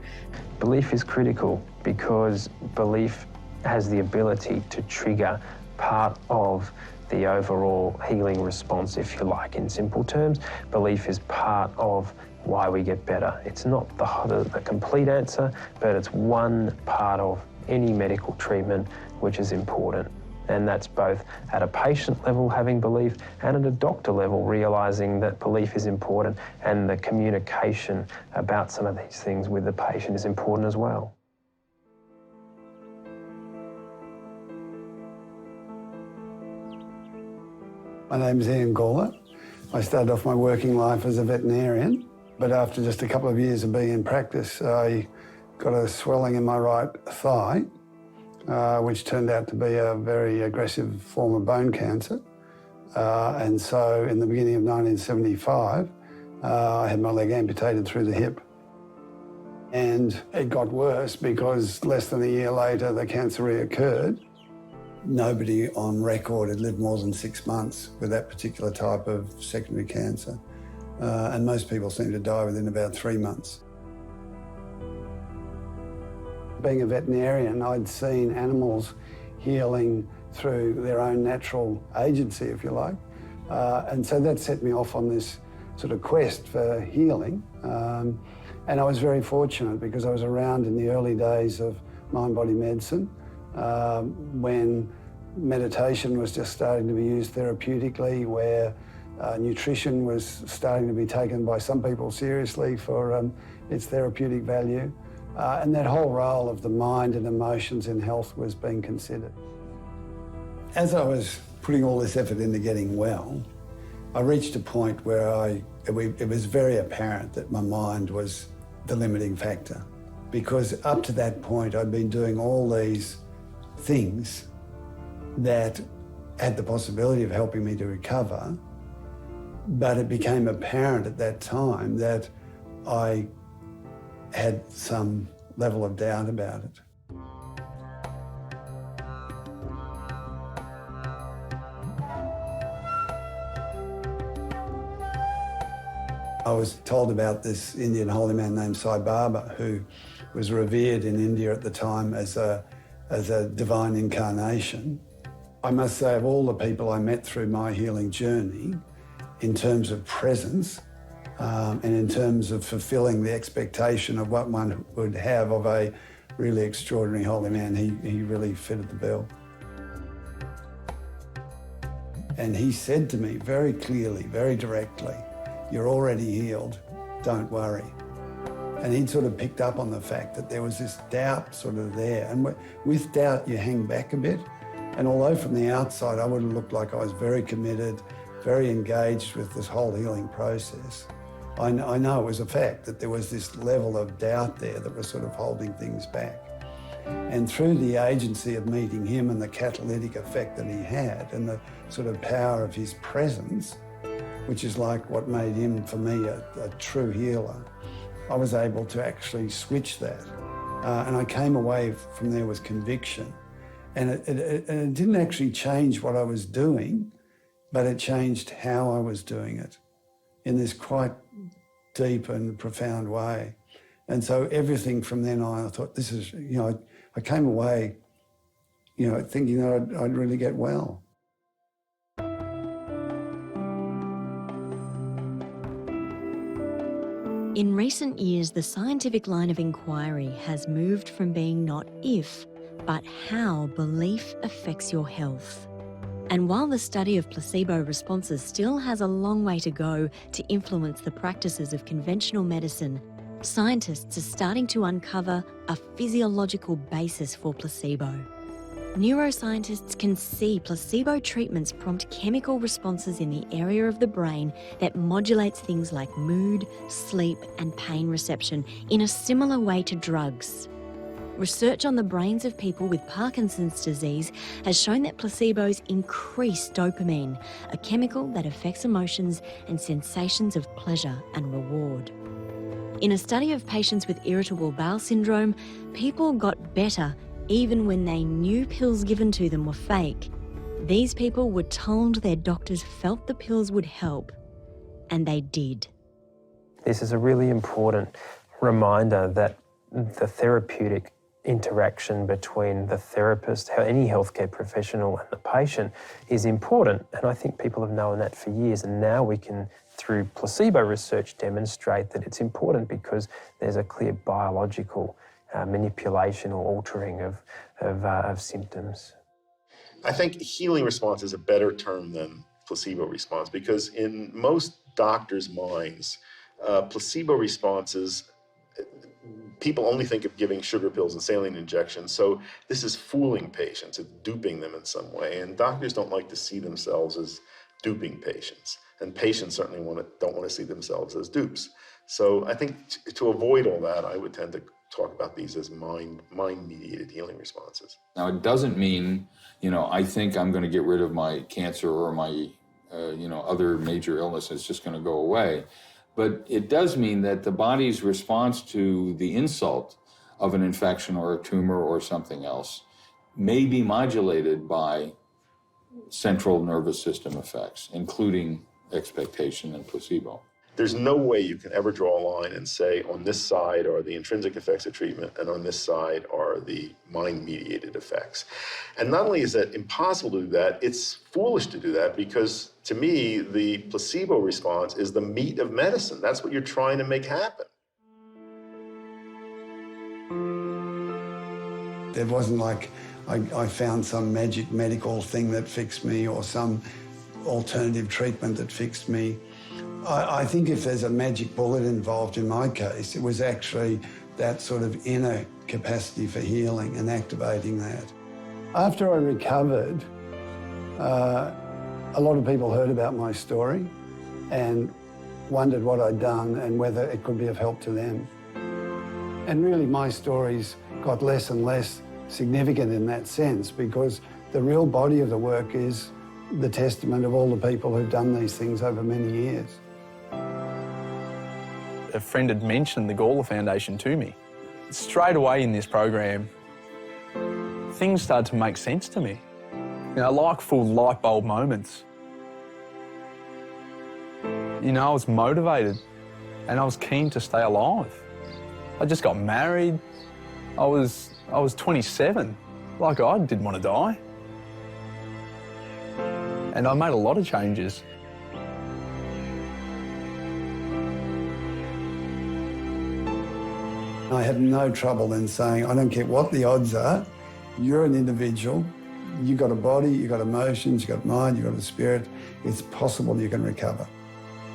Belief is critical because belief has the ability to trigger part of the overall healing response, if you like, in simple terms. Belief is part of why we get better. It's not the complete answer, but it's one part of any medical treatment which is important. And that's both at a patient level having belief and at a doctor level realising that belief is important and the communication about some of these things with the patient is important as well. My name's Ian Gawler. I started off my working life as a veterinarian, but after just a couple of years of being in practice, I got a swelling in my right thigh, which turned out to be a very aggressive form of bone cancer. And so in the beginning of 1975, I had my leg amputated through the hip. And it got worse because less than a year later, the cancer reoccurred. Nobody on record had lived more than 6 months with that particular type of secondary cancer. And most people seem to die within about 3 months. Being a veterinarian, I'd seen animals healing through their own natural agency, if you like. And so that set me off on this sort of quest for healing. And I was very fortunate because I was around in the early days of mind-body medicine, when meditation was just starting to be used therapeutically, where nutrition was starting to be taken by some people seriously for its therapeutic value. And that whole role of the mind and emotions in health was being considered. As I was putting all this effort into getting well, I reached a point where it was very apparent that my mind was the limiting factor. Because up to that point, I'd been doing all these things that had the possibility of helping me to recover, but it became apparent at that time that I had some level of doubt about it. I was told about this Indian holy man named Sai Baba, who was revered in India at the time as a divine incarnation. I must say, of all the people I met through my healing journey, in terms of presence, and in terms of fulfilling the expectation of what one would have of a really extraordinary holy man, he really fitted the bill. And he said to me very clearly, very directly, "You're already healed, don't worry." And he'd sort of picked up on the fact that there was this doubt sort of there. And with doubt, you hang back a bit. And although from the outside, I would have looked like I was very committed, very engaged with this whole healing process, I know it was a fact that there was this level of doubt there that was sort of holding things back. And through the agency of meeting him and the catalytic effect that he had and the sort of power of his presence, which is like what made him, for me, a true healer, I was able to actually switch that. And I came away from there with conviction. And it didn't actually change what I was doing, but it changed how I was doing it in this quite deep and profound way. And so everything from then on, I thought, this is, I came away, thinking that I'd really get well. In recent years, the scientific line of inquiry has moved from being not if, but how belief affects your health. And while the study of placebo responses still has a long way to go to influence the practices of conventional medicine, scientists are starting to uncover a physiological basis for placebo. Neuroscientists can see placebo treatments prompt chemical responses in the area of the brain that modulates things like mood, sleep, and pain reception in a similar way to drugs. Research on the brains of people with Parkinson's disease has shown that placebos increase dopamine, a chemical that affects emotions and sensations of pleasure and reward. In a study of patients with irritable bowel syndrome, people got better even when they knew pills given to them were fake. These people were told their doctors felt the pills would help, and they did. This is a really important reminder that the therapeutic interaction between the therapist, any healthcare professional, and the patient is important. And I think people have known that for years. And now we can, through placebo research, demonstrate that it's important because there's a clear biological manipulation or altering of symptoms. I think healing response is a better term than placebo response because in most doctors' minds, placebo responses, people only think of giving sugar pills and saline injections. So this is fooling patients, it's duping them in some way. And doctors don't like to see themselves as duping patients. And patients certainly don't want to see themselves as dupes. So I think to avoid all that, I would tend to talk about these as mind-mediated healing responses. Now, it doesn't mean, I think I'm going to get rid of my cancer or my other major illness is just going to go away. But it does mean that the body's response to the insult of an infection or a tumor or something else may be modulated by central nervous system effects, including expectation and placebo. There's no way you can ever draw a line and say on this side are the intrinsic effects of treatment and on this side are the mind-mediated effects. And not only is that impossible to do that, it's foolish to do that because, to me, the placebo response is the meat of medicine. That's what you're trying to make happen. It wasn't like I found some magic medical thing that fixed me or some alternative treatment that fixed me. I think if there's a magic bullet involved in my case, it was actually that sort of inner capacity for healing and activating that. After I recovered, a lot of people heard about my story and wondered what I'd done and whether it could be of help to them. And really my stories got less and less significant in that sense because the real body of the work is the testament of all the people who've done these things over many years. A friend had mentioned the Gawler Foundation to me. Straight away in this program, things started to make sense to me. Like full light bulb moments. I was motivated and I was keen to stay alive. I just got married. I was 27. I didn't want to die. And I made a lot of changes. I had no trouble in saying, I don't care what the odds are, you're an individual, you've got a body, you've got emotions, you've got mind, you've got a spirit, it's possible you can recover.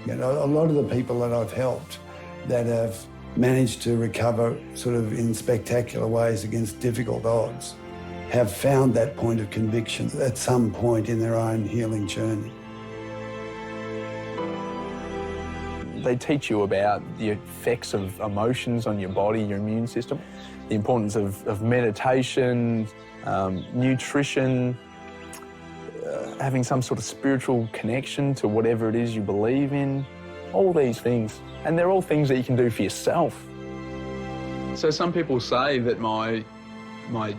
A lot of the people that I've helped that have managed to recover sort of in spectacular ways against difficult odds have found that point of conviction at some point in their own healing journey. They teach you about the effects of emotions on your body, your immune system, the importance of meditation, nutrition, having some sort of spiritual connection to whatever it is you believe in, all these things. And they're all things that you can do for yourself. So some people say that my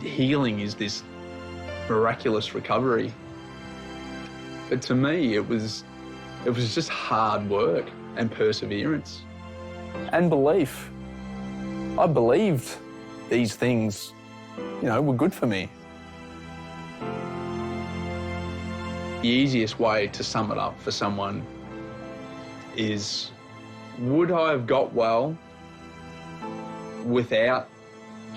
healing is this miraculous recovery. But to me, it was just hard work and perseverance. And belief. I believed these things, were good for me. The easiest way to sum it up for someone is, would I have got well without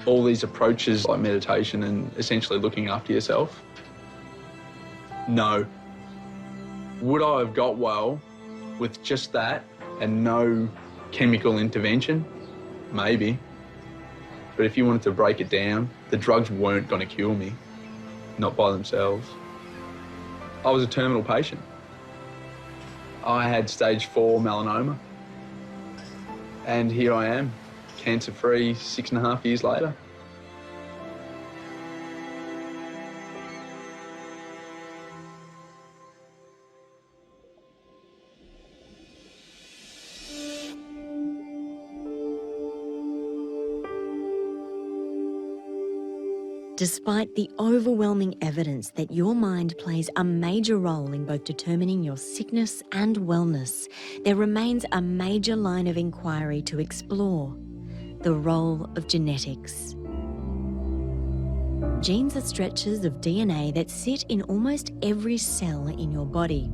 all these approaches like meditation and essentially looking after yourself? No. Would I have got well with just that and no chemical intervention? Maybe. But if you wanted to break it down, the drugs weren't going to cure me, not by themselves. I was a terminal patient. I had stage 4 melanoma. And here I am, cancer-free 6.5 years later. Despite the overwhelming evidence that your mind plays a major role in both determining your sickness and wellness, there remains a major line of inquiry to explore: the role of genetics. Genes are stretches of DNA that sit in almost every cell in your body.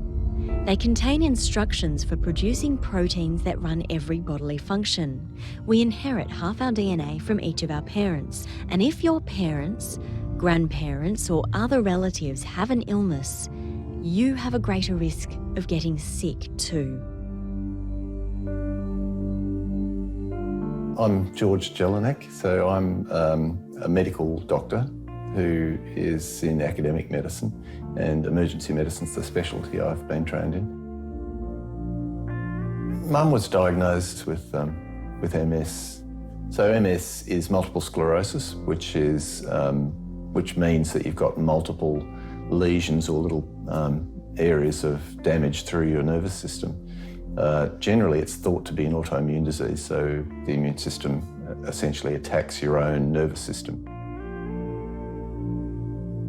They contain instructions for producing proteins that run every bodily function. We inherit half our DNA from each of our parents, and if your parents, grandparents, or other relatives have an illness, you have a greater risk of getting sick too. I'm George Jelinek, so I'm a medical doctor who is in academic medicine, and emergency medicine's the specialty I've been trained in. Mum was diagnosed with MS. So MS is multiple sclerosis, which means that you've got multiple lesions or little areas of damage through your nervous system. Generally, it's thought to be an autoimmune disease, so the immune system essentially attacks your own nervous system.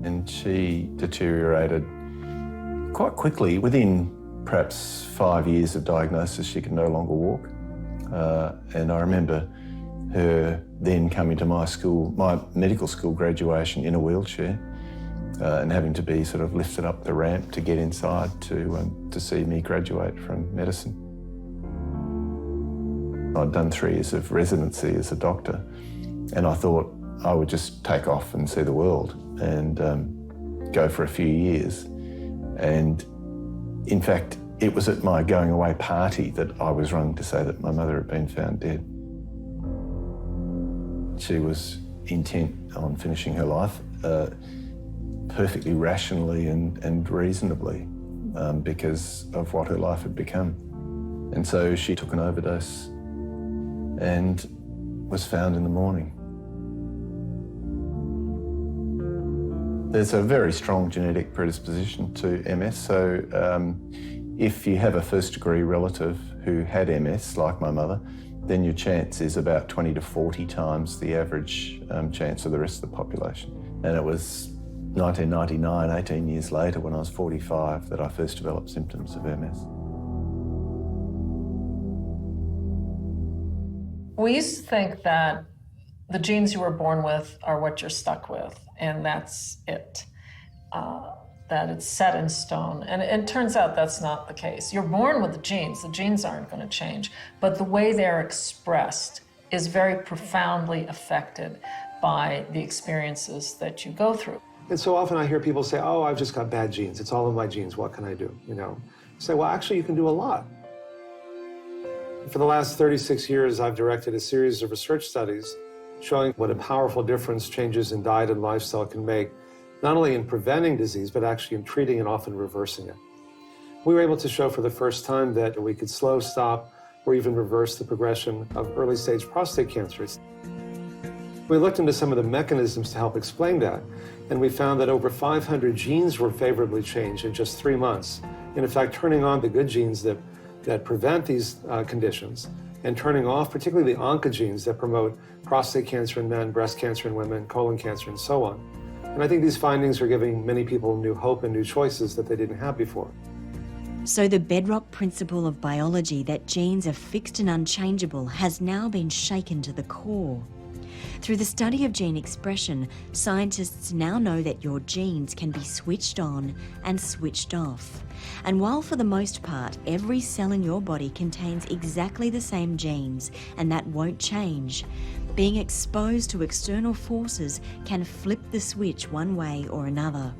And she deteriorated quite quickly. Within perhaps 5 years of diagnosis, she could no longer walk. And I remember her then coming to my medical school graduation in a wheelchair, and having to be sort of lifted up the ramp to get inside to see me graduate from medicine. I'd done 3 years of residency as a doctor, and I thought I would just take off and see the world and go for a few years. And in fact, it was at my going away party that I was rung to say that my mother had been found dead. She was intent on finishing her life, perfectly rationally and reasonably, because of what her life had become. And so she took an overdose and was found in the morning. There's a very strong genetic predisposition to MS, so if you have a first-degree relative who had MS, like my mother, then your chance is about 20 to 40 times the average chance of the rest of the population. And it was 1999, 18 years later, when I was 45, that I first developed symptoms of MS. We used to think that the genes you were born with are what you're stuck with, and that's it. That it's set in stone. And it turns out that's not the case. You're born with the genes aren't going to change, but the way they're expressed is very profoundly affected by the experiences that you go through. And so often I hear people say, oh, I've just got bad genes. It's all in my genes. What can I do? You know, I say, well, actually, you can do a lot. For the last 36 years, I've directed a series of research studies showing what a powerful difference changes in diet and lifestyle can make, not only in preventing disease, but actually in treating and often reversing it. We were able to show for the first time that we could slow, stop, or even reverse the progression of early-stage prostate cancers. We looked into some of the mechanisms to help explain that, and we found that over 500 genes were favorably changed in just 3 months. And in fact, turning on the good genes that prevent these conditions, and turning off particularly the oncogenes that promote prostate cancer in men, breast cancer in women, colon cancer, and so on. And I think these findings are giving many people new hope and new choices that they didn't have before. So the bedrock principle of biology that genes are fixed and unchangeable has now been shaken to the core. Through the study of gene expression, scientists now know that your genes can be switched on and switched off. And while for the most part, every cell in your body contains exactly the same genes, and that won't change, being exposed to external forces can flip the switch one way or another.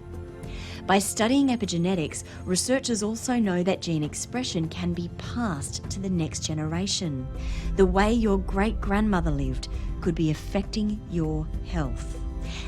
By studying epigenetics, researchers also know that gene expression can be passed to the next generation. The way your great-grandmother lived could be affecting your health.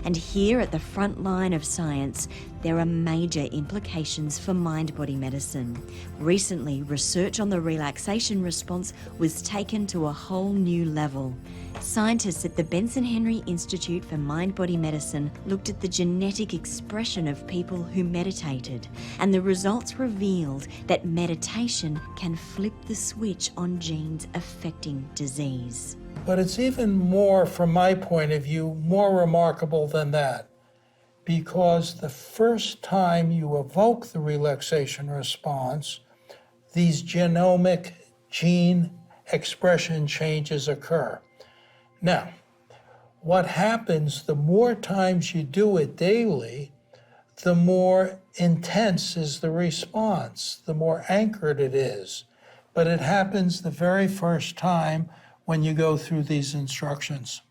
And here at the front line of science, there are major implications for mind-body medicine. Recently, research on the relaxation response was taken to a whole new level. Scientists at the Benson Henry Institute for Mind-Body Medicine looked at the genetic expression of people who meditated, and the results revealed that meditation can flip the switch on genes affecting disease. But it's even more, from my point of view, more remarkable than that, because the first time you evoke the relaxation response, these genomic gene expression changes occur. Now, what happens, the more times you do it daily, the more intense is the response, the more anchored it is. But it happens the very first time when you go through these instructions.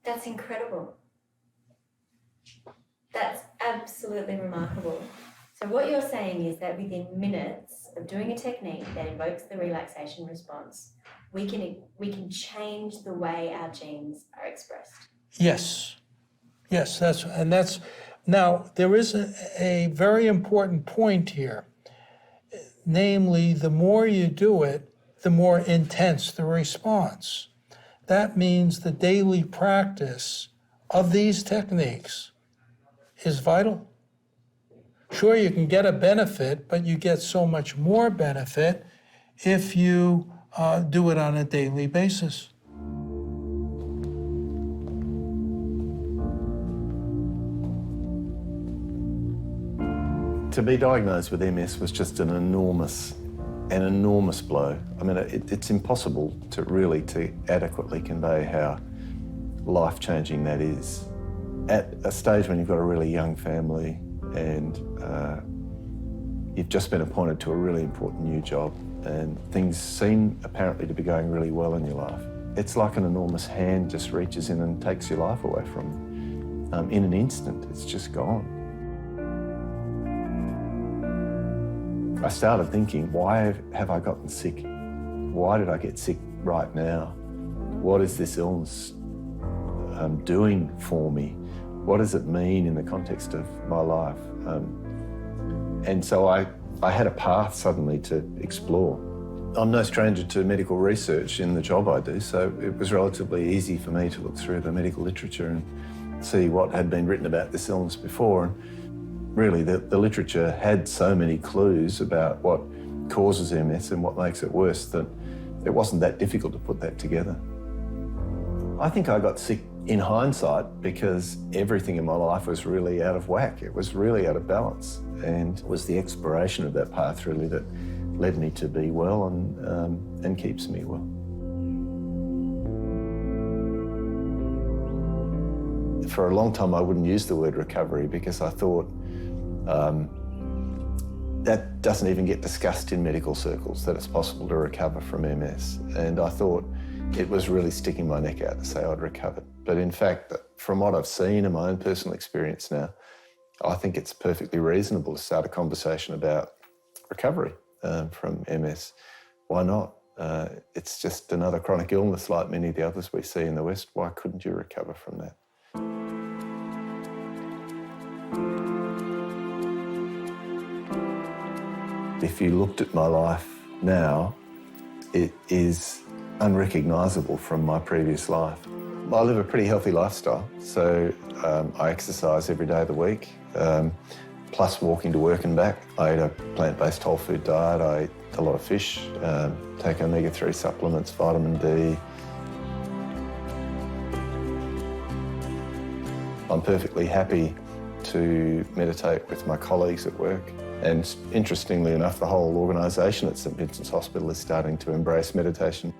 That's incredible. That's absolutely remarkable. So what you're saying is that within minutes of doing a technique that invokes the relaxation response, we can change the way our genes are expressed. Yes, that's now there is a very important point here. Namely, the more you do it, the more intense the response. That means the daily practice of these techniques is vital. Sure, you can get a benefit, but you get so much more benefit if you do it on a daily basis. To be diagnosed with MS was just an enormous blow. I mean, it's impossible to adequately convey how life-changing that is. At a stage when you've got a really young family and you've just been appointed to a really important new job and things seem apparently to be going really well in your life, it's like an enormous hand just reaches in and takes your life away from you. In an instant, it's just gone. I started thinking, why have I gotten sick? Why did I get sick right now? What is this illness doing for me? What does it mean in the context of my life? And so I had a path suddenly to explore. I'm no stranger to medical research in the job I do, so it was relatively easy for me to look through the medical literature and see what had been written about this illness before. And really, the literature had so many clues about what causes MS and what makes it worse that it wasn't that difficult to put that together. I think I got sick in hindsight because everything in my life was really out of whack. It was really out of balance. And it was the exploration of that path really that led me to be well and keeps me well. For a long time, I wouldn't use the word recovery because I thought that doesn't even get discussed in medical circles, that it's possible to recover from MS. And I thought it was really sticking my neck out to say I'd recovered. But in fact, from what I've seen in my own personal experience now, I think it's perfectly reasonable to start a conversation about recovery from MS. Why not? It's just another chronic illness like many of the others we see in the West. Why couldn't you recover from that? If you looked at my life now, it is unrecognisable from my previous life. I live a pretty healthy lifestyle, so I exercise every day of the week, plus walking to work and back. I eat a plant-based whole food diet, I eat a lot of fish, take omega-3 supplements, vitamin D. I'm perfectly happy to meditate with my colleagues at work. And interestingly enough, the whole organisation at St Vincent's Hospital is starting to embrace meditation.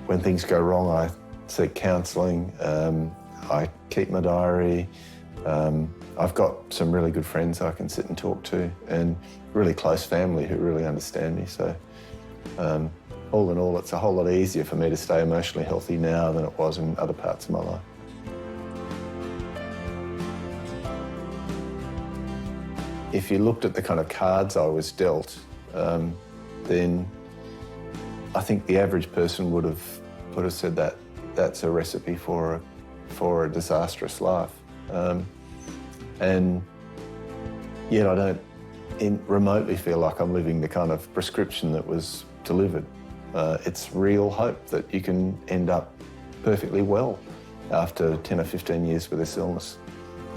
When things go wrong, I seek counselling, I keep my diary. I've got some really good friends I can sit and talk to and really close family who really understand me. So all in all, it's a whole lot easier for me to stay emotionally healthy now than it was in other parts of my life. If you looked at the kind of cards I was dealt, then I think the average person would have said that that's a recipe for a disastrous life. And yet I don't remotely feel like I'm living the kind of prescription that was delivered. It's real hope that you can end up perfectly well after 10 or 15 years with this illness.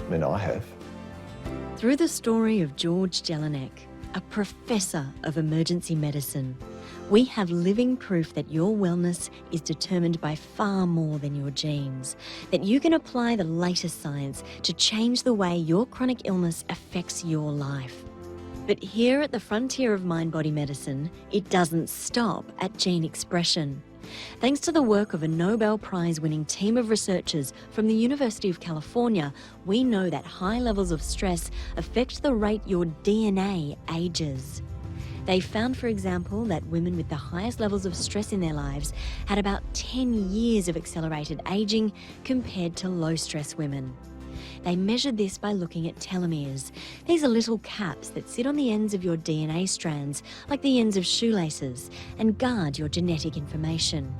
I mean, I have. Through the story of George Jelinek, a professor of emergency medicine, we have living proof that your wellness is determined by far more than your genes, that you can apply the latest science to change the way your chronic illness affects your life. But here at the frontier of mind-body medicine, it doesn't stop at gene expression. Thanks to the work of a Nobel Prize-winning team of researchers from the University of California, we know that high levels of stress affect the rate your DNA ages. They found, for example, that women with the highest levels of stress in their lives had about 10 years of accelerated aging compared to low-stress women. They measured this by looking at telomeres. These are little caps that sit on the ends of your DNA strands, like the ends of shoelaces, and guard your genetic information.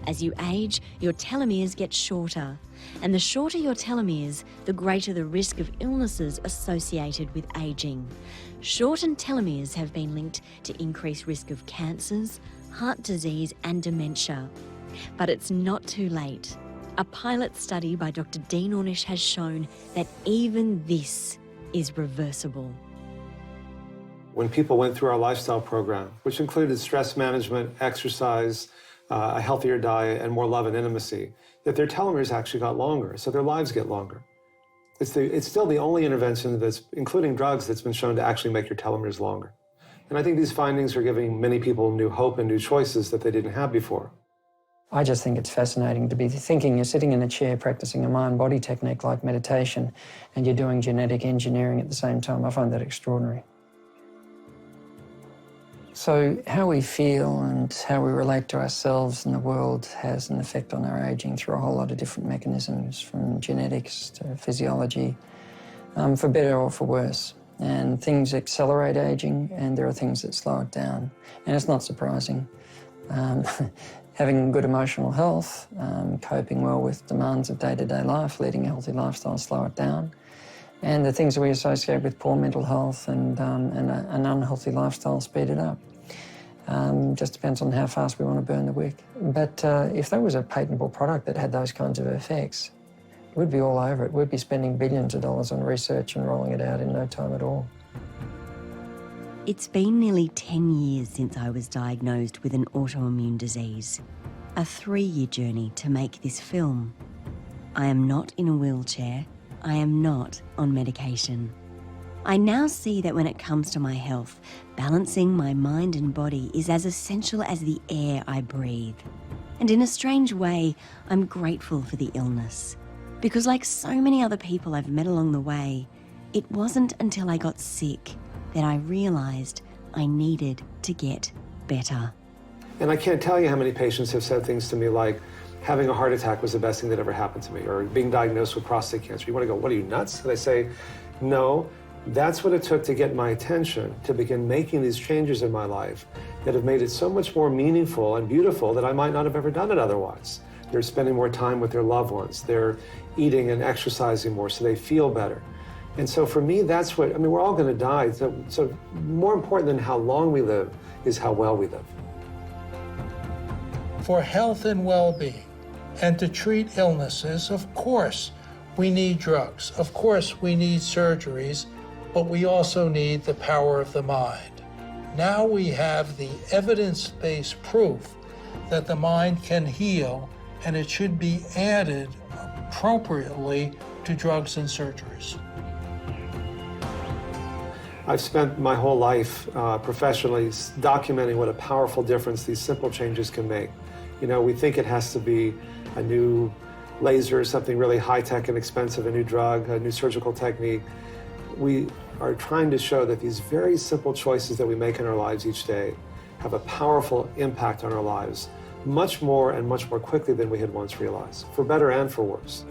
As you age, your telomeres get shorter. And the shorter your telomeres, the greater the risk of illnesses associated with aging. Shortened telomeres have been linked to increased risk of cancers, heart disease, and dementia. But it's not too late. A pilot study by Dr. Dean Ornish has shown that even this is reversible. When people went through our lifestyle program, which included stress management, exercise, a healthier diet, and more love and intimacy, that their telomeres actually got longer, so their lives get longer. It's still the only intervention that's, including drugs, that's been shown to actually make your telomeres longer. And I think these findings are giving many people new hope and new choices that they didn't have before. I just think it's fascinating to be thinking you're sitting in a chair practicing a mind-body technique like meditation, and you're doing genetic engineering at the same time. I find that extraordinary. So how we feel and how we relate to ourselves and the world has an effect on our aging through a whole lot of different mechanisms, from genetics to physiology, for better or for worse. And things accelerate aging, and there are things that slow it down. And it's not surprising. Having good emotional health, coping well with demands of day-to-day life, leading a healthy lifestyle slow it down. And the things that we associate with poor mental health and an unhealthy lifestyle speed it up. Just depends on how fast we want to burn the wick. But if there was a patentable product that had those kinds of effects, we'd be all over it. We'd be spending billions of dollars on research and rolling it out in no time at all. It's been nearly 10 years since I was diagnosed with an autoimmune disease. A 3-year journey to make this film. I am not in a wheelchair. I am not on medication. I now see that when it comes to my health, balancing my mind and body is as essential as the air I breathe. And in a strange way, I'm grateful for the illness. Because like so many other people I've met along the way, it wasn't until I got sick that I realised I needed to get better. And I can't tell you how many patients have said things to me like, having a heart attack was the best thing that ever happened to me, or being diagnosed with prostate cancer. You want to go, what are you, nuts? And I say, no, that's what it took to get my attention, to begin making these changes in my life that have made it so much more meaningful and beautiful that I might not have ever done it otherwise. They're spending more time with their loved ones. They're eating and exercising more so they feel better. And so for me, that's what, I mean, we're all going to die. So more important than how long we live is how well we live. For health and well-being, and to treat illnesses, of course, we need drugs. Of course, we need surgeries, but we also need the power of the mind. Now we have the evidence-based proof that the mind can heal, and it should be added appropriately to drugs and surgeries. I've spent my whole life professionally documenting what a powerful difference these simple changes can make. You know, we think it has to be a new laser, something really high-tech and expensive, a new drug, a new surgical technique. We are trying to show that these very simple choices that we make in our lives each day have a powerful impact on our lives, much more and much more quickly than we had once realized, for better and for worse.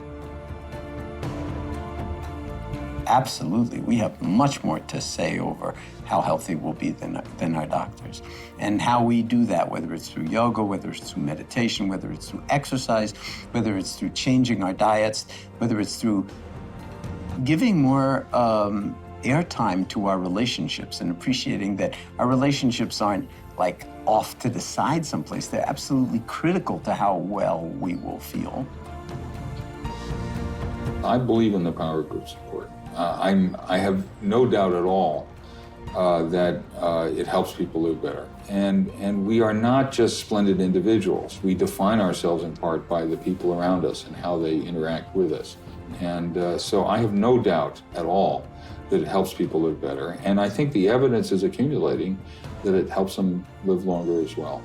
Absolutely. We have much more to say over how healthy we'll be than our doctors. And how we do that, whether it's through yoga, whether it's through meditation, whether it's through exercise, whether it's through changing our diets, whether it's through giving more airtime to our relationships and appreciating that our relationships aren't like off to the side someplace. They're absolutely critical to how well we will feel. I believe in the power of group support. I have no doubt at all that it helps people live better. And we are not just splendid individuals. We define ourselves in part by the people around us and how they interact with us. And so I have no doubt at all that it helps people live better. And I think the evidence is accumulating that it helps them live longer as well.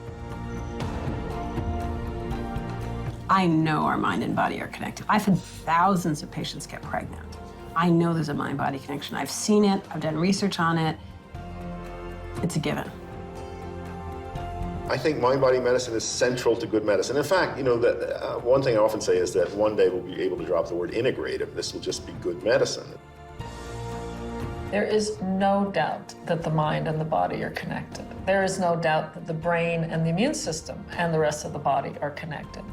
I know our mind and body are connected. I've had thousands of patients get pregnant. I know there's a mind-body connection. I've seen it, I've done research on it. It's a given. I think mind-body medicine is central to good medicine. In fact, you know, one thing I often say is that one day we'll be able to drop the word integrative. This will just be good medicine. There is no doubt that the mind and the body are connected. There is no doubt that the brain and the immune system and the rest of the body are connected.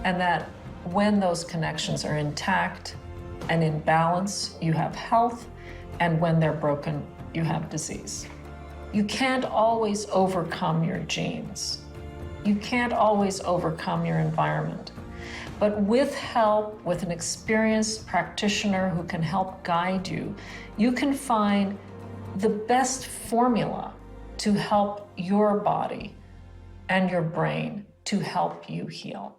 And that when those connections are intact and in balance, you have health, and when they're broken, you have disease. You can't always overcome your genes. You can't always overcome your environment. But with help, with an experienced practitioner who can help guide you, you can find the best formula to help your body and your brain to help you heal.